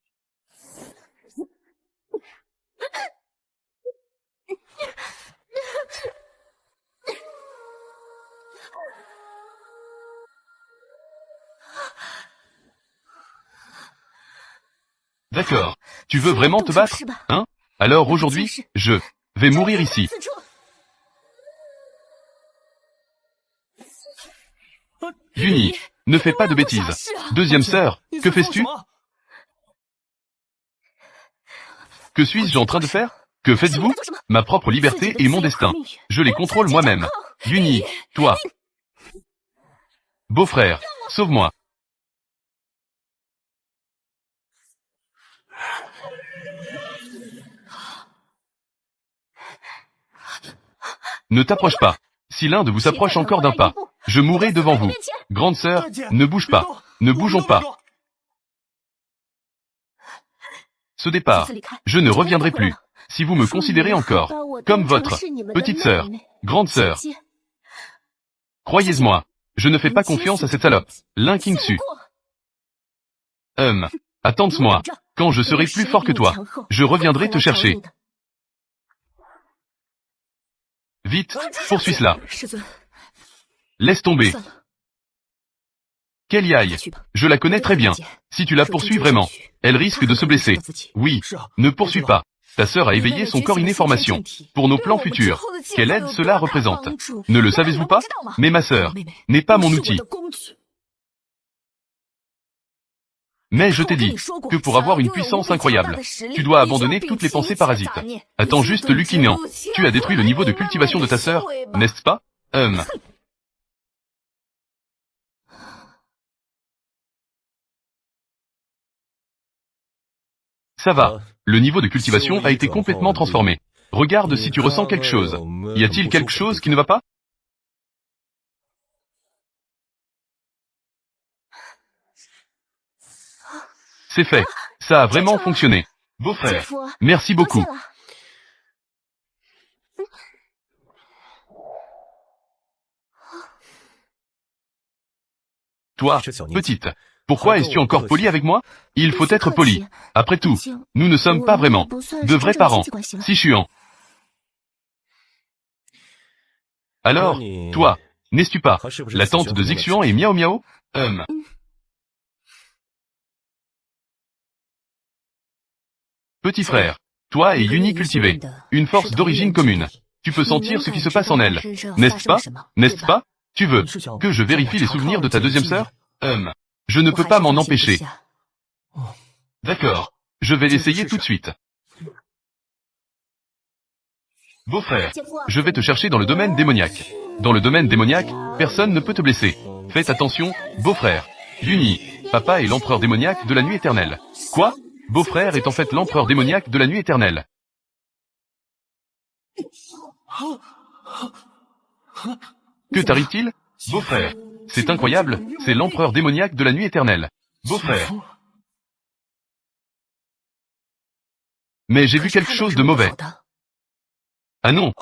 D'accord. Tu veux vraiment te battre, hein? Alors aujourd'hui, je vais mourir ici. Yuni, ne fais pas de bêtises. Deuxième sœur, que fais-tu? Que suis-je en train de faire? Que faites-vous? Ma propre liberté et mon destin. Je les contrôle moi-même. Yuni, toi. Beau-frère, sauve-moi. Ne t'approche pas. Si l'un de vous s'approche encore d'un pas, je mourrai devant vous. Grande sœur, ne bouge pas. Ne bougeons pas. Ce départ, je ne reviendrai plus. Si vous me considérez encore comme votre petite sœur, grande sœur, croyez-moi, je ne fais pas confiance à cette salope. Lin Qingxu. Attends-moi. Quand je serai plus fort que toi, je reviendrai te chercher. Vite, poursuis cela. Laisse tomber. Qu'elle y aille. Je la connais très bien. Si tu la poursuis vraiment, elle risque de se blesser. Oui, ne poursuis pas. Ta sœur a éveillé son corps inné formation. Pour nos plans futurs, quelle aide cela représente? Ne le savez-vous pas? Mais ma sœur n'est pas mon outil. Mais je t'ai dit que pour avoir une puissance incroyable, tu dois abandonner toutes les pensées parasites. Attends juste Lucinian. Tu as détruit le niveau de cultivation de ta sœur, n'est-ce pas? Ça va. Le niveau de cultivation a été complètement transformé. Regarde si tu ressens quelque chose. Y a-t-il quelque chose qui ne va pas? C'est fait. Ça a vraiment fonctionné. Beau-frère, merci beaucoup. Toi, petite, Pourquoi es-tu encore poli avec moi? Il faut être poli. Après tout, nous ne sommes pas vraiment de vrais parents. Si chiant. Alors, toi, n'es-tu pas la tante de Zixuan et Miao Miao? Petit frère, toi et Yuni cultivez une force d'origine commune. Tu peux sentir ce qui se passe en elle, n'est-ce pas? N'est-ce pas? Tu veux que je vérifie les souvenirs de ta deuxième sœur? Je ne peux pas m'en empêcher. D'accord, je vais l'essayer tout de suite. Beau-frère, je vais te chercher dans le domaine démoniaque. Dans le domaine démoniaque, personne ne peut te blesser. Faites attention, beau-frère. Yuni, papa est l'empereur démoniaque de la nuit éternelle. Quoi? Beau-frère est en fait l'empereur démoniaque de la nuit éternelle. Que t'arrive-t-il? Beau-frère, c'est incroyable, c'est l'empereur démoniaque de la nuit éternelle. Beau-frère. Mais j'ai vu quelque chose de mauvais. Ah non.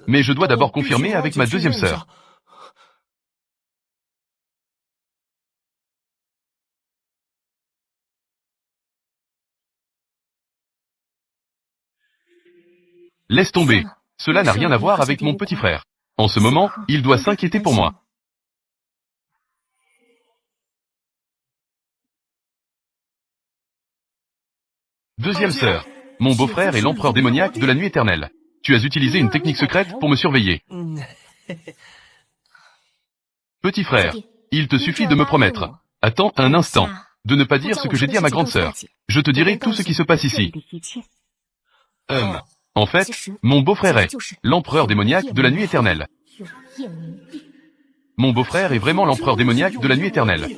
Mais je dois d'abord confirmer avec ma deuxième sœur. Laisse tomber. Cela n'a rien à voir avec mon petit frère. En ce moment, il doit s'inquiéter pour moi. Deuxième sœur. Mon beau-frère est l'empereur démoniaque de la nuit éternelle. Tu as utilisé une technique secrète pour me surveiller. Petit frère, il te suffit de me promettre. Attends un instant. De ne pas dire ce que j'ai dit à ma grande sœur. Je te dirai tout ce qui se passe ici. En fait, mon beau-frère est l'empereur démoniaque de la nuit éternelle. Mon beau-frère est vraiment l'empereur démoniaque de la nuit éternelle.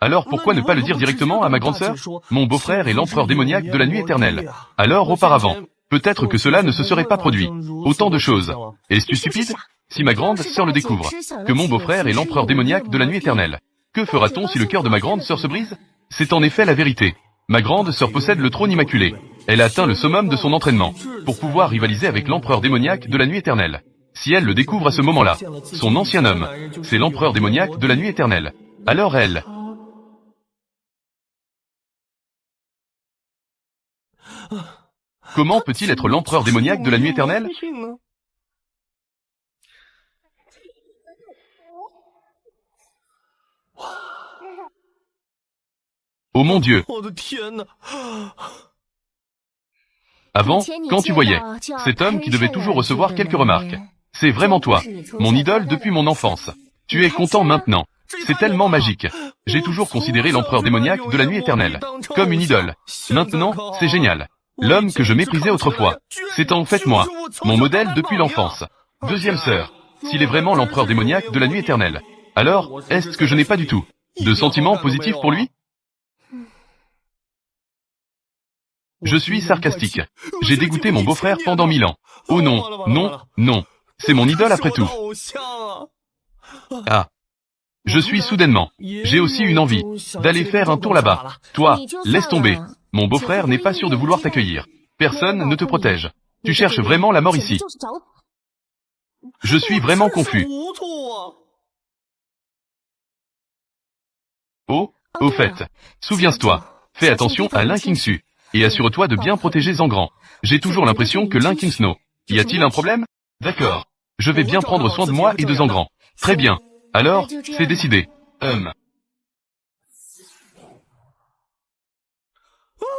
Alors pourquoi ne pas le dire directement à ma grande sœur? Mon beau-frère est l'empereur démoniaque de la nuit éternelle. Alors auparavant, peut-être que cela ne se serait pas produit. Autant de choses. Es-tu stupide? Si ma grande sœur le découvre, que mon beau-frère est l'empereur démoniaque de la nuit éternelle, que fera-t-on si le cœur de ma grande sœur se brise? C'est en effet la vérité. Ma grande sœur possède le trône immaculé. Elle a atteint le summum de son entraînement, pour pouvoir rivaliser avec l'empereur démoniaque de la nuit éternelle. Si elle le découvre à ce moment-là, son ancien homme, c'est l'empereur démoniaque de la nuit éternelle. Alors elle... Comment peut-il être l'empereur démoniaque de la nuit éternelle? Oh mon Dieu! Avant, quand tu voyais cet homme qui devait toujours recevoir quelques remarques, c'est vraiment toi, mon idole depuis mon enfance. Tu es content maintenant. C'est tellement magique. J'ai toujours considéré l'empereur démoniaque de la nuit éternelle comme une idole. Maintenant, c'est génial. L'homme que je méprisais autrefois, c'est en fait moi, mon modèle depuis l'enfance. Deuxième sœur, s'il est vraiment l'empereur démoniaque de la nuit éternelle, alors, est-ce que je n'ai pas du tout de sentiments positifs pour lui? Je suis sarcastique. J'ai dégoûté mon beau-frère pendant 1000 ans. Oh non, non, non. C'est mon idole après tout. Ah. Je suis soudainement. J'ai aussi une envie d'aller faire un tour là-bas. Toi, laisse tomber. Mon beau-frère n'est pas sûr de vouloir t'accueillir. Personne ne te protège. Tu cherches vraiment la mort ici. Je suis vraiment confus. Oh, au fait. Souviens-toi. Fais attention à Lin Qingsu. Et assure-toi de bien protéger Zangran. J'ai toujours l'impression que Lin Qingsno. Y a-t-il un problème? D'accord. Je vais bien prendre soin de moi et de Zangran. Très bien. Alors, c'est décidé.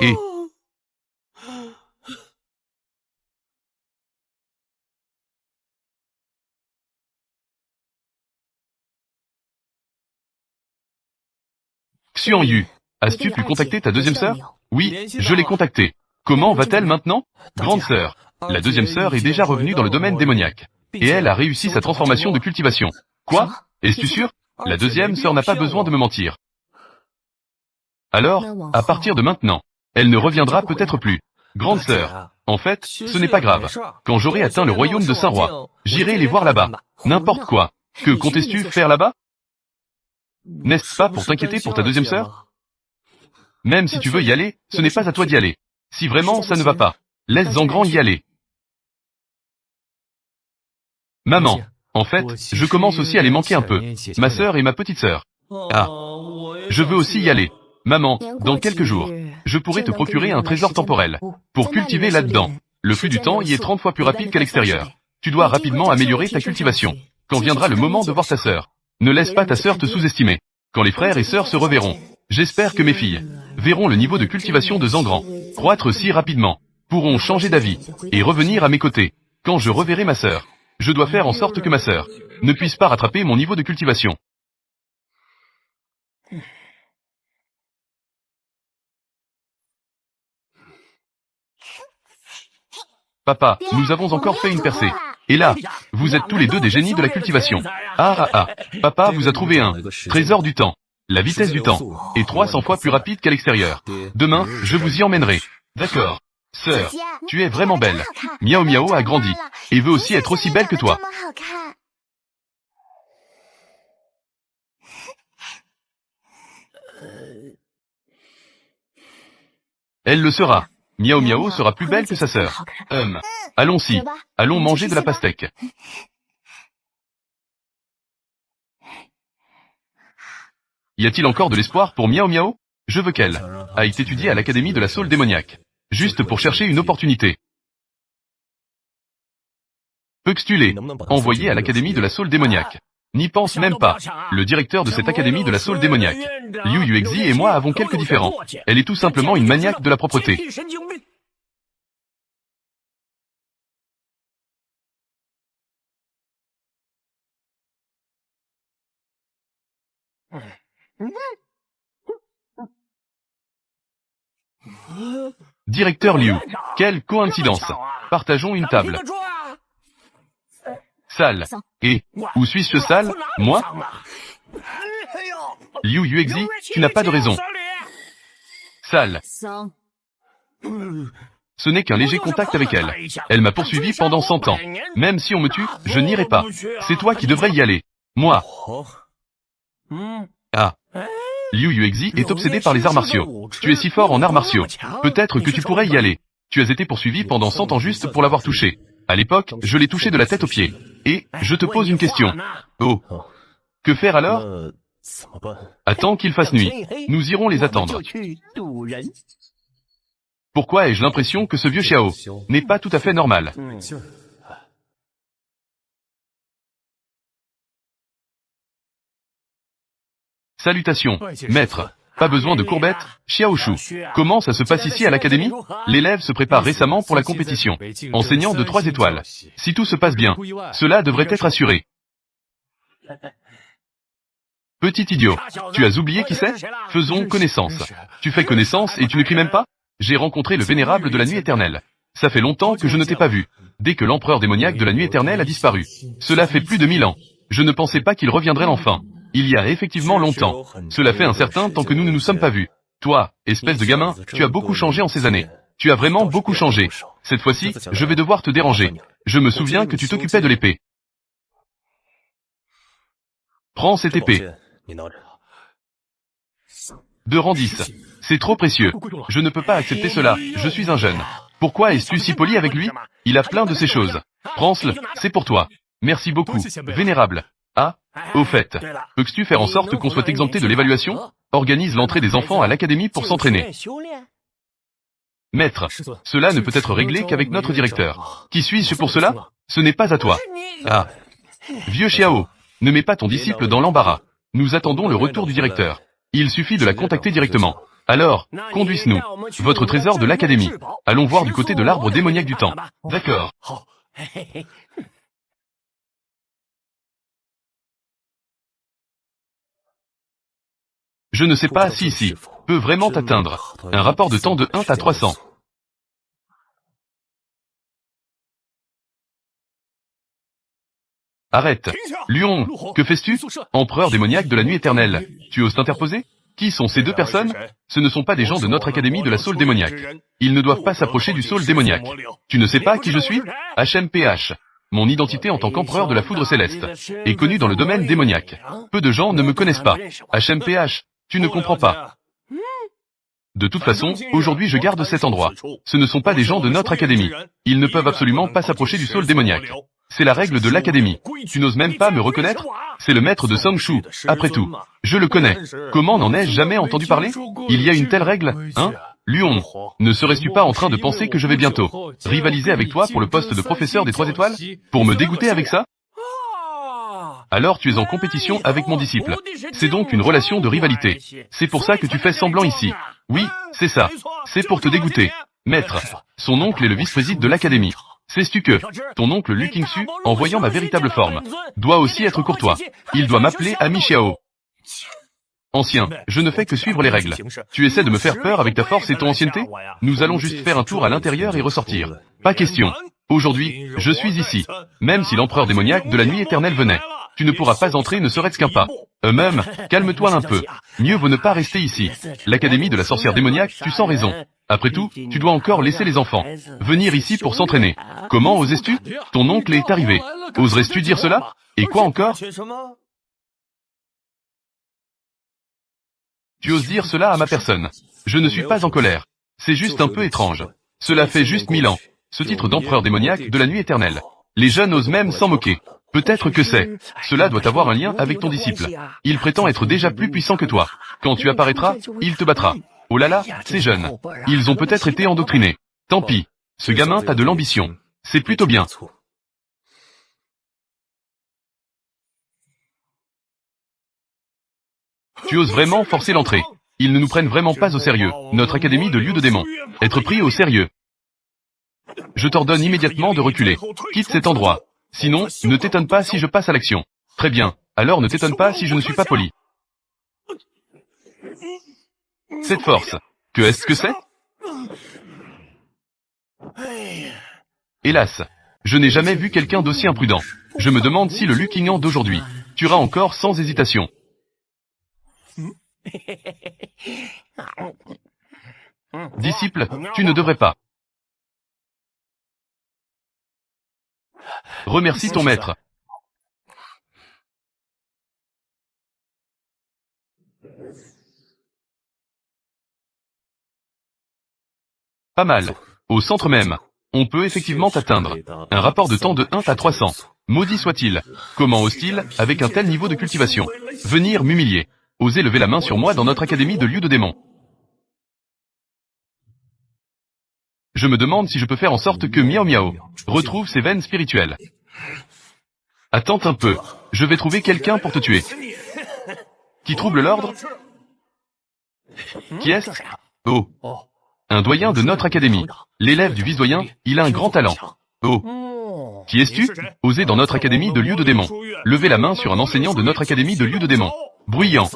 Et... Xuan Yu, as-tu pu contacter ta deuxième sœur? Oui, je l'ai contactée. Comment va-t-elle maintenant? Grande sœur. La deuxième sœur est déjà revenue dans le domaine démoniaque. Et elle a réussi sa transformation de cultivation. Quoi? Es-tu sûr? La deuxième sœur n'a pas besoin de me mentir. Alors, à partir de maintenant, elle ne reviendra peut-être plus. Grande sœur. En fait, ce n'est pas grave. Quand j'aurai atteint le royaume de Saint-Roi, j'irai les voir là-bas. N'importe quoi. Que comptes-tu faire là-bas? N'est-ce pas pour t'inquiéter pour ta deuxième sœur? Même si tu veux y aller, ce n'est pas à toi d'y aller. Si vraiment ça ne va pas, laisse Zangran y aller. Maman, En fait, je commence aussi à les manquer un peu. Ma sœur et ma petite sœur. Ah. Je veux aussi y aller. Maman, dans quelques jours, je pourrai te procurer un trésor temporel. Pour cultiver là-dedans. Le flux du temps y est 30 fois plus rapide qu'à l'extérieur. Tu dois rapidement améliorer ta cultivation. Quand viendra le moment de voir ta sœur, ne laisse pas ta sœur te sous-estimer. Quand les frères et sœurs se reverront, j'espère que mes filles verront le niveau de cultivation de Zangran croître si rapidement, pourront changer d'avis et revenir à mes côtés. Quand je reverrai ma sœur, je dois faire en sorte que ma sœur ne puisse pas rattraper mon niveau de cultivation. Papa, nous avons encore fait une percée. Et là, vous êtes tous les deux des génies de la cultivation. Papa vous a trouvé un trésor du temps, la vitesse du temps, est 300 fois plus rapide qu'à l'extérieur. Demain, je vous y emmènerai. D'accord. Sœur, tu es vraiment belle. Miao Miao a grandi, et veut aussi être aussi belle que toi. Elle le sera. Miao Miao sera plus belle que sa sœur. Allons-y. Allons manger de la pastèque. Y a-t-il encore de l'espoir pour Miao Miao? Je veux qu'elle aille étudier à l'académie de la Saule démoniaque. Juste pour chercher une opportunité. Puxtulé, envoyé à l'académie de la Saule démoniaque. N'y pense même pas. Le directeur de cette académie de la Saule démoniaque, Liu Yuexi et moi avons quelques différends. Elle est tout simplement une maniaque de la propreté. Directeur Liu, quelle coïncidence. Partageons une table. Sale. Et, où suis-je sale? Moi? Liu Yuexi, tu n'as pas de raison. Sale. Ce n'est qu'un léger contact avec elle. Elle m'a poursuivi pendant 100 ans. Même si on me tue, je n'irai pas. C'est toi qui devrais y aller. Moi. Liu Yuexi est obsédé par les arts martiaux. Tu es si fort en arts martiaux. Peut-être que tu pourrais y aller. Tu as été poursuivi pendant 100 ans juste pour l'avoir touché. À l'époque, je l'ai touché de la tête aux pieds. Et, je te pose une question. Oh. Que faire alors? Attends qu'il fasse nuit. Nous irons les attendre. Pourquoi ai-je l'impression que ce vieux Xiao n'est pas tout à fait normal? Salutations, maître. Pas besoin de courbettes, Xiaoshu. Comment ça se passe ici à l'académie? L'élève se prépare récemment pour la compétition. Enseignant de 3 étoiles. Si tout se passe bien, cela devrait être assuré. Petit idiot, tu as oublié qui c'est? Faisons connaissance. Tu fais connaissance et tu ne cries même pas? J'ai rencontré le vénérable de la nuit éternelle. Ça fait longtemps que je ne t'ai pas vu. Dès que l'empereur démoniaque de la nuit éternelle a disparu. Cela fait plus de 1000 ans. Je ne pensais pas qu'il reviendrait enfin. Il y a effectivement longtemps. Cela fait un certain temps que nous ne nous sommes pas vus. Toi, espèce de gamin, tu as beaucoup changé en ces années. Tu as vraiment beaucoup changé. Cette fois-ci, je vais devoir te déranger. Je me souviens que tu t'occupais de l'épée. Prends cette épée. De rang 10. C'est trop précieux. Je ne peux pas accepter cela, je suis un jeune. Pourquoi es-tu si poli avec lui? Il a plein de ces choses. Prends-le, c'est pour toi. Merci beaucoup, vénérable. Au fait, peux-tu faire en sorte qu'on soit exempté de l'évaluation? Organise l'entrée des enfants à l'académie pour s'entraîner. Maître, cela ne peut être réglé qu'avec notre directeur. Qui suis-je pour cela? Ce n'est pas à toi. Vieux Xiao, ne mets pas ton disciple dans l'embarras. Nous attendons le retour du directeur. Il suffit de la contacter directement. Alors, conduise-nous. Votre trésor de l'académie. Allons voir du côté de l'arbre démoniaque du temps. D'accord. Je ne sais pas si ici peut vraiment atteindre un rapport de temps de 1 à 300. Arrête. Luon, que fais-tu? Empereur démoniaque de la nuit éternelle. Tu oses t'interposer? Qui sont ces deux personnes? Ce ne sont pas des gens de notre académie de la Saule démoniaque. Ils ne doivent pas s'approcher du Saule démoniaque. Tu ne sais pas qui je suis? HMPH. Mon identité en tant qu'empereur de la foudre céleste est connue dans le domaine démoniaque. Peu de gens ne me connaissent pas. HMPH. Tu ne comprends pas. De toute façon, aujourd'hui je garde cet endroit. Ce ne sont pas des gens de notre académie. Ils ne peuvent absolument pas s'approcher du Saule démoniaque. C'est la règle de l'académie. Tu n'oses même pas me reconnaître? C'est le maître de Song Shu. Après tout, je le connais. Comment n'en ai-je jamais entendu parler? Il y a une telle règle, hein? Luon, ne serais-tu pas en train de penser que je vais bientôt rivaliser avec toi pour le poste de professeur des 3 étoiles? Pour me dégoûter avec ça? Alors tu es en compétition avec mon disciple. C'est donc une relation de rivalité. C'est pour ça que tu fais semblant ici. Oui, c'est ça. C'est pour te dégoûter. Maître, son oncle est le vice-président de l'académie. Sais-tu que ton oncle Lu Qingxu, en voyant ma véritable forme, doit aussi être courtois. Il doit m'appeler Ami Xiao. Ancien, je ne fais que suivre les règles. Tu essaies de me faire peur avec ta force et ton ancienneté? Nous allons juste faire un tour à l'intérieur et ressortir. Pas question. Aujourd'hui, je suis ici. Même si l'empereur démoniaque de la nuit éternelle venait, tu ne pourras pas entrer ne serait-ce qu'un pas. Même, calme-toi un peu. Mieux vaut ne pas rester ici. L'académie de la sorcière démoniaque, tu sens raison. Après tout, tu dois encore laisser les enfants venir ici pour s'entraîner. Comment osais-tu? Ton oncle est arrivé. Oserais-tu dire cela? Et quoi encore? Tu oses dire cela à ma personne. Je ne suis pas en colère. C'est juste un peu étrange. Cela fait juste 1000 ans. Ce titre d'empereur démoniaque de la nuit éternelle. Les jeunes osent même s'en moquer. Peut-être que cela doit avoir un lien avec ton disciple. Il prétend être déjà plus puissant que toi. Quand tu apparaîtras, il te battra. Oh là là, ces jeunes. Ils ont peut-être été endoctrinés. Tant pis. Ce gamin a de l'ambition. C'est plutôt bien. Tu oses vraiment forcer l'entrée. Ils ne nous prennent vraiment pas au sérieux. Notre académie de lieu de démons. Être pris au sérieux. Je t'ordonne immédiatement de reculer. Quitte cet endroit. Sinon, ne t'étonne pas si je passe à l'action. Très bien. Alors ne t'étonne pas si je ne suis pas poli. Cette force. Que est-ce que c'est? Hélas. Je n'ai jamais vu quelqu'un d'aussi imprudent. Je me demande si le Lu Qingyan d'aujourd'hui tuera encore sans hésitation. Disciple, tu ne devrais pas. Remercie ton maître. Pas mal. Au centre même, on peut effectivement atteindre un rapport de temps de 1 à 300. Maudit soit-il. Comment ose-t-il, avec un tel niveau de cultivation, venir m'humilier? Oser lever la main sur moi dans notre académie de lieu de démons. Je me demande si je peux faire en sorte que Miao Miao retrouve ses veines spirituelles. Attends un peu. Je vais trouver quelqu'un pour te tuer. Qui trouble l'ordre? Qui est-ce? Oh. Un doyen de notre académie. L'élève du vice-doyen, il a un grand talent. Oh. Qui es-tu? Oser dans notre académie de lieu de démons. Lever la main sur un enseignant de notre académie de lieu de démons. Bruyant.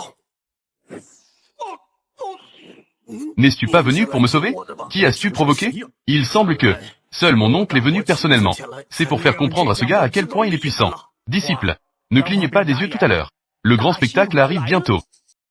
N'es-tu pas venu pour me sauver? Qui as-tu provoqué? Il semble que seul mon oncle est venu personnellement. C'est pour faire comprendre à ce gars à quel point il est puissant. Disciple, ne cligne pas des yeux tout à l'heure. Le grand spectacle arrive bientôt.